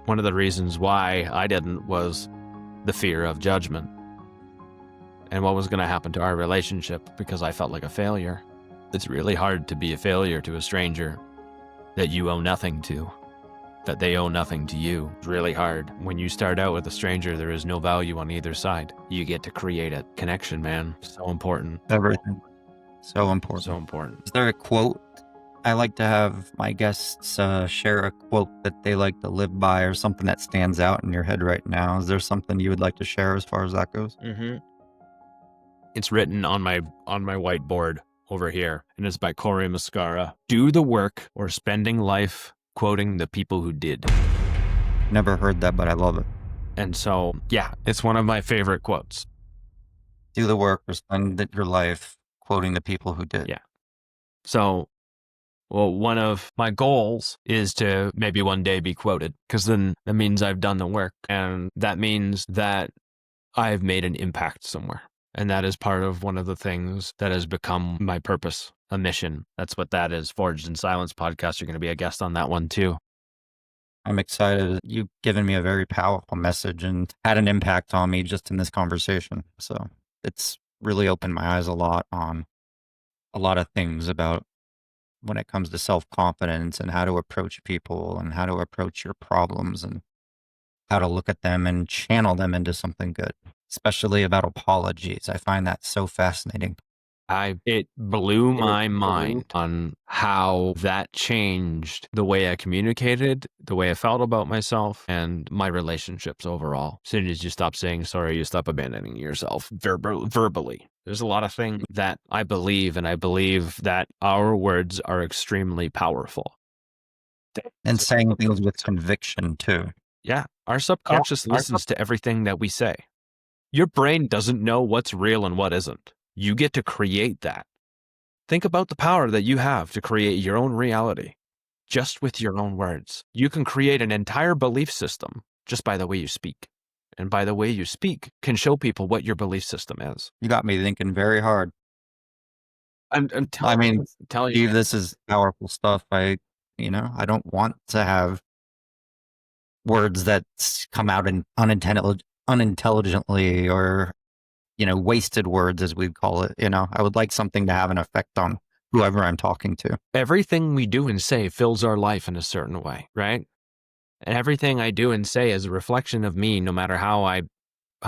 one of the reasons why I didn't was the fear of judgment and what was going to happen to our relationship, because I felt like a failure. It's really hard to be a failure to a stranger that you owe nothing to, that they owe nothing to you. It's really hard. When you start out with a stranger, there is no value on either side. You get to create a connection, man. So important. Everything. So important. So important. Is there a quote? I like to have my guests share a quote that they like to live by, or something that stands out in your head right now. Is there something you would like to share as far as that goes? Mm-hmm. It's written on my whiteboard over here, and it's by Corey Muscara. Do the work or spending life quoting the people who did. Never heard that, but I love it. And so, yeah, it's one of my favorite quotes. Do the work or spend your life quoting the people who did. Yeah. So, well, one of my goals is to maybe one day be quoted, because then that means I've done the work, and that means that I've made an impact somewhere. And that is part of one of the things that has become my purpose, a mission. That's what that is. Forged in Silence podcast. You're going to be a guest on that one too. I'm excited. You've given me a very powerful message and had an impact on me just in this conversation. So it's really opened my eyes a lot on a lot of things about when it comes to self-confidence and how to approach people and how to approach your problems and how to look at them and channel them into something good, especially about apologies. I find that so fascinating. It blew my mind on how that changed the way I communicated, the way I felt about myself, and my relationships overall. As soon as you stop saying sorry, you stop abandoning yourself verbally. There's a lot of things that I believe, and I believe that our words are extremely powerful. And saying things with conviction too. Yeah, our subconscious listens to everything that we say. Your brain doesn't know what's real and what isn't. You get to create that. Think about the power that you have to create your own reality just with your own words. You can create an entire belief system just by the way you speak. And by the way you speak can show people what your belief system is. You got me thinking very hard. I'm telling you, Steve, this is powerful stuff. I don't want to have words that come out in unintelligently or, wasted words, as we'd call it. I would like something to have an effect on whoever I'm talking to. Everything we do and say fills our life in a certain way, right? And everything I do and say is a reflection of me, no matter how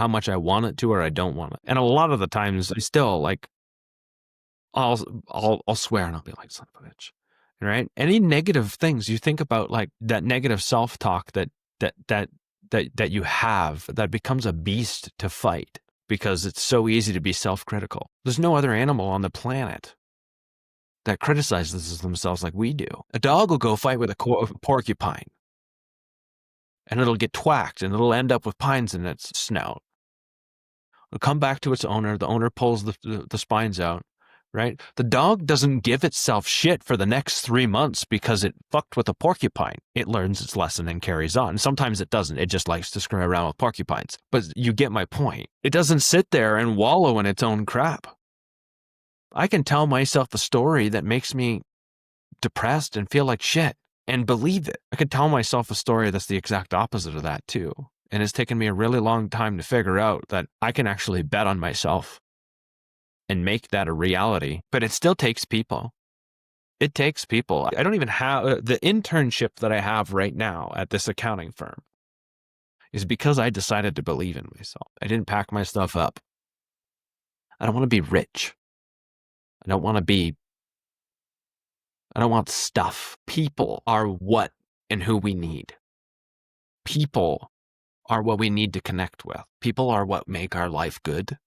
much I want it to or I don't want it. And a lot of the times I still I'll swear and I'll be like, son of a bitch, right? Any negative things you think about, like that negative self-talk that that you have that becomes a beast to fight because it's so easy to be self-critical. There's no other animal on the planet that criticizes themselves like we do. A dog will go fight with a porcupine, and it'll get twacked, and it'll end up with pines in its snout. It'll come back to its owner. The owner pulls the spines out, right? The dog doesn't give itself shit for the next 3 months because it fucked with a porcupine. It learns its lesson and carries on. Sometimes it doesn't. It just likes to screw around with porcupines. But you get my point. It doesn't sit there and wallow in its own crap. I can tell myself a story that makes me depressed and feel like shit and believe it. I can tell myself a story that's the exact opposite of that too. And it's taken me a really long time to figure out that I can actually bet on myself and make that a reality. But it still takes people. It takes people. I don't even have the internship that I have right now at this accounting firm is because I decided to believe in myself. I didn't pack my stuff up. I don't want to be rich. I don't want stuff. People are what and who we need. People are what we need to connect with. People are what make our life good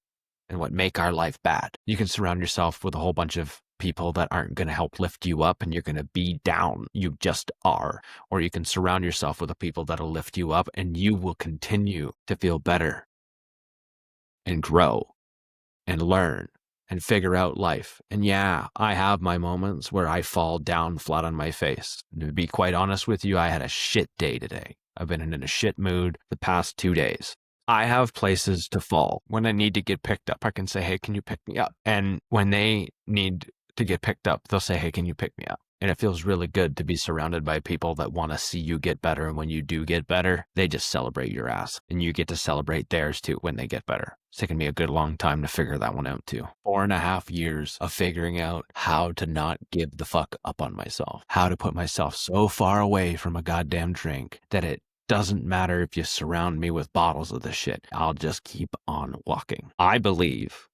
and what make our life bad. You can surround yourself with a whole bunch of people that aren't going to help lift you up and you're going to be down. You just are. Or you can surround yourself with the people that'll lift you up and you will continue to feel better and grow and learn and figure out life. And yeah, I have my moments where I fall down flat on my face. And to be quite honest with you, I had a shit day today. I've been in a shit mood the past 2 days. I have places to fall. When I need to get picked up, I can say, hey, can you pick me up? And when they need to get picked up, they'll say, hey, can you pick me up? And it feels really good to be surrounded by people that want to see you get better. And when you do get better, they just celebrate your ass. And you get to celebrate theirs too when they get better. It's taken me a good long time to figure that one out too. 4.5 years of figuring out how to not give the fuck up on myself. How to put myself so far away from a goddamn drink that it doesn't matter if you surround me with bottles of this shit. I'll just keep on walking. I believe,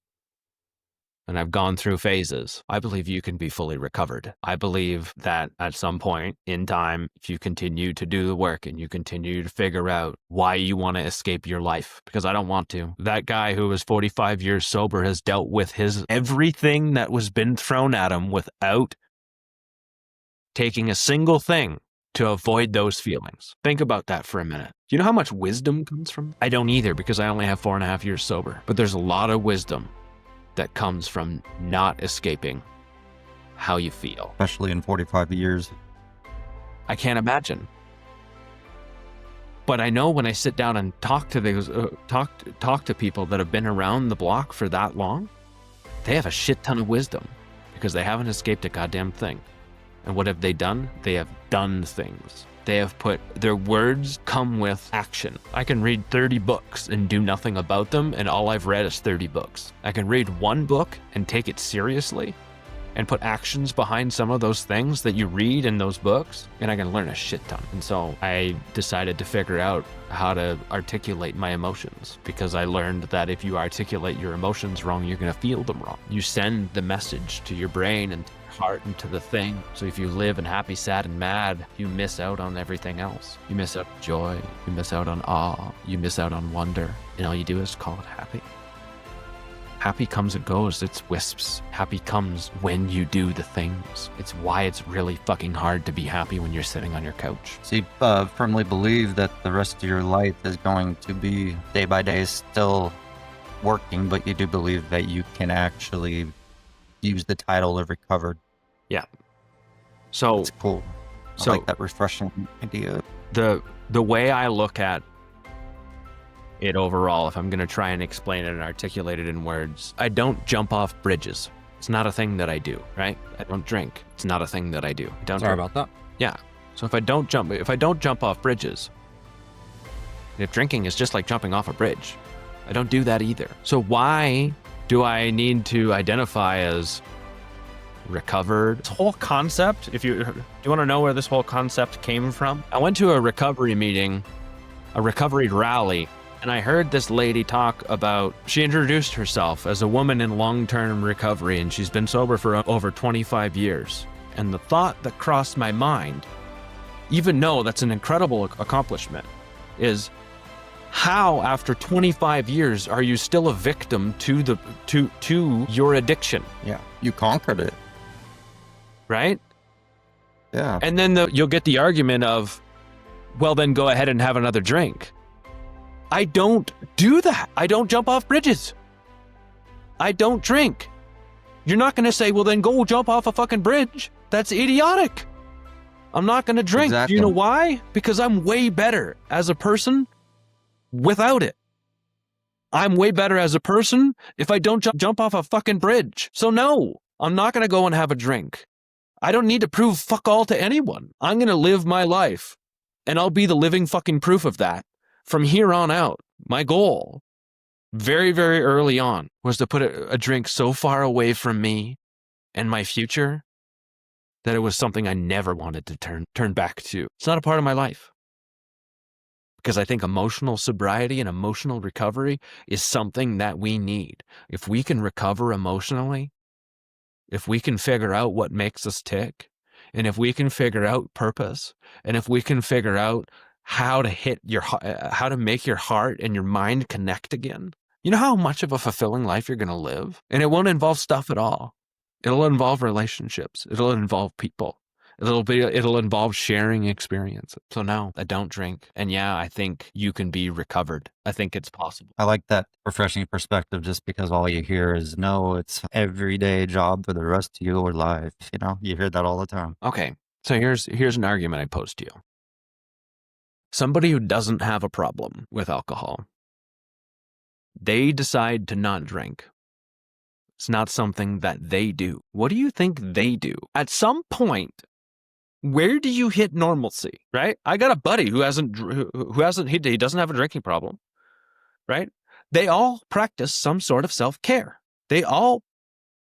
and I've gone through phases, I believe you can be fully recovered. I believe that at some point in time, if you continue to do the work and you continue to figure out why you want to escape your life, because I don't want to. That guy who was 45 years sober has dealt with everything that was been thrown at him without taking a single thing to avoid those feelings. Think about that for a minute. Do you know how much wisdom comes from? I don't either because I only have 4.5 years sober. But there's a lot of wisdom that comes from not escaping how you feel. Especially in 45 years. I can't imagine. But I know when I sit down and talk to talk to people that have been around the block for that long, they have a shit ton of wisdom because they haven't escaped a goddamn thing. And what have they done? They have done things. They have put their words come with action. I can read 30 books and do nothing about them, and all I've read is 30 books. I can read one book and take it seriously and put actions behind some of those things that you read in those books, and I can learn a shit ton. And so I decided to figure out how to articulate my emotions because I learned that if you articulate your emotions wrong, you're going to feel them wrong. You send the message to your brain and heart into the thing. So if you live in happy, sad, and mad, you miss out on everything else. You miss out on joy, you miss out on awe, you miss out on wonder, and all you do is call it happy. Happy comes and goes, it's wisps. Happy comes when you do the things. It's why it's really fucking hard to be happy when you're sitting on your couch. So you firmly believe that the rest of your life is going to be day by day still working, but you do believe that you can actually use the title of recovered. Yeah. So it's cool. I like that refreshing idea. The way I look at it overall, if I'm going to try and explain it and articulate it in words, I don't jump off bridges. It's not a thing that I do, right? I don't drink. It's not a thing that I do. I don't Sorry drink. about that. Yeah. So if I don't jump off bridges, if drinking is just like jumping off a bridge, I don't do that either. So why do I need to identify as recovered? This whole concept, do you want to know where this whole concept came from? I went to a recovery meeting, a recovery rally, and I heard this lady talk about, she introduced herself as a woman in long-term recovery, and she's been sober for over 25 years. And the thought that crossed my mind, even though that's an incredible accomplishment, is How, after 25 years, are you still a victim to your addiction? Yeah, you conquered it. Right? Yeah. And then you'll get the argument of, well, then go ahead and have another drink. I don't do that. I don't jump off bridges. I don't drink. You're not going to say, well, then go jump off a fucking bridge. That's idiotic. I'm not going to drink. Exactly. Do you know why? Because I'm way better as a person without it. I'm way better as a person if I don't jump off a fucking bridge. So no, I'm not going to go and have a drink. I don't need to prove fuck all to anyone. I'm going to live my life, and I'll be the living fucking proof of that. From here on out, my goal, very, very early on, was to put a drink so far away from me and my future that it was something I never wanted to turn back to. It's not a part of my life. Because I think emotional sobriety and emotional recovery is something that we need. If we can recover emotionally, if we can figure out what makes us tick, and if we can figure out purpose, and if we can figure out how to make your heart and your mind connect again, you know how much of a fulfilling life you're going to live? And it won't involve stuff at all. It'll involve relationships. It'll involve people. It'll involve sharing experiences. So no, I don't drink. And yeah, I think you can be recovered. I think it's possible. I like that refreshing perspective, just because all you hear is, no, it's everyday job for the rest of your life. You know, you hear that all the time. Okay, so here's an argument I pose to you. Somebody who doesn't have a problem with alcohol, they decide to not drink. It's not something that they do. What do you think they do? At some point, where do you hit normalcy, right? I got a buddy who he doesn't have a drinking problem, right? They all practice some sort of self-care. They all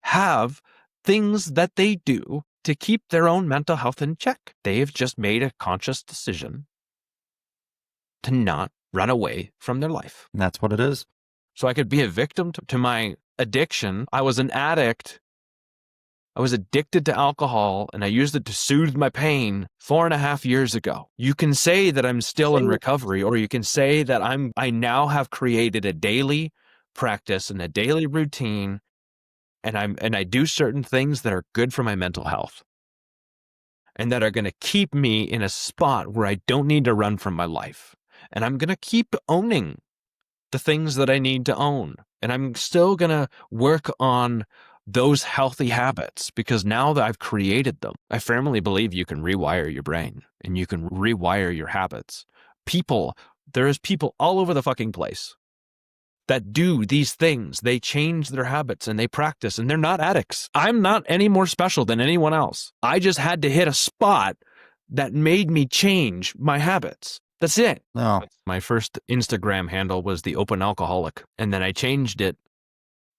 have things that they do to keep their own mental health in check. They've just made a conscious decision to not run away from their life. And that's what it is. So I could be a victim to my addiction. I was an addict. I was addicted to alcohol, and I used it to soothe my pain 4.5 years ago. You can say that I'm still in recovery, or you can say that I now have created a daily practice and a daily routine, and I do certain things that are good for my mental health and that are going to keep me in a spot where I don't need to run from my life. And I'm going to keep owning the things that I need to own. And I'm still going to work on those healthy habits, because now that I've created them, I firmly believe you can rewire your brain and you can rewire your habits. There's people all over the fucking place that do these things. They change their habits and they practice, and they're not addicts. I'm not any more special than anyone else. I just had to hit a spot that made me change my habits. That's it. No. My first Instagram handle was the open alcoholic, and then I changed it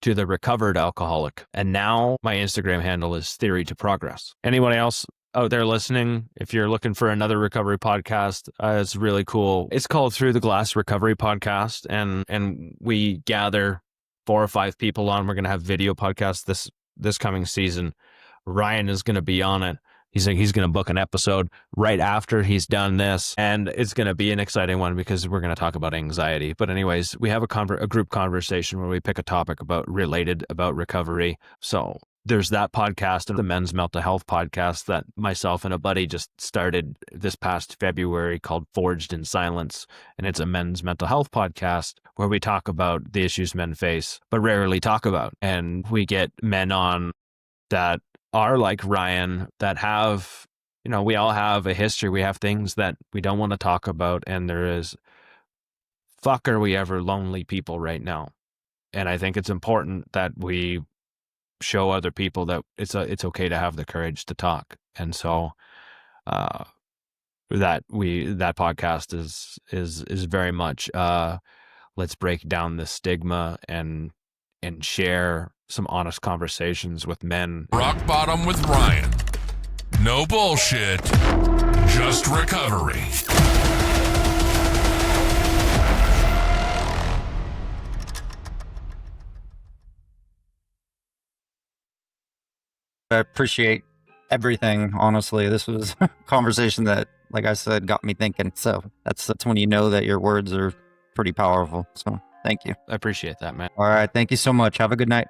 to the recovered alcoholic. And now my Instagram handle is Theory to Progress. Anyone else out there listening, if you're looking for another recovery podcast, it's really cool. It's called Through the Glass Recovery Podcast. And we gather 4 or 5 people on. We're going to have video podcasts this coming season. Ryan is going to be on it. He's going to book an episode right after he's done this, and it's going to be an exciting one because we're going to talk about anxiety. But anyways, we have a group conversation where we pick a topic about recovery. So there's that podcast and the Men's Mental Health podcast that myself and a buddy just started this past February called Forged in Silence. And it's a men's mental health podcast where we talk about the issues men face, but rarely talk about. And we get men on that are like Ryan, that have, we all have a history. We have things that we don't want to talk about. And are we ever lonely people right now? And I think it's important that we show other people that it's okay to have the courage to talk. And so, that podcast is very much, let's break down the stigma and share some honest conversations with men. Rock Bottom with Ryan. No bullshit, just recovery. I appreciate everything, honestly. This was a conversation that, like I said, got me thinking. So that's when you know that your words are pretty powerful. So thank you. I appreciate that, man. All right. Thank you so much. Have a good night.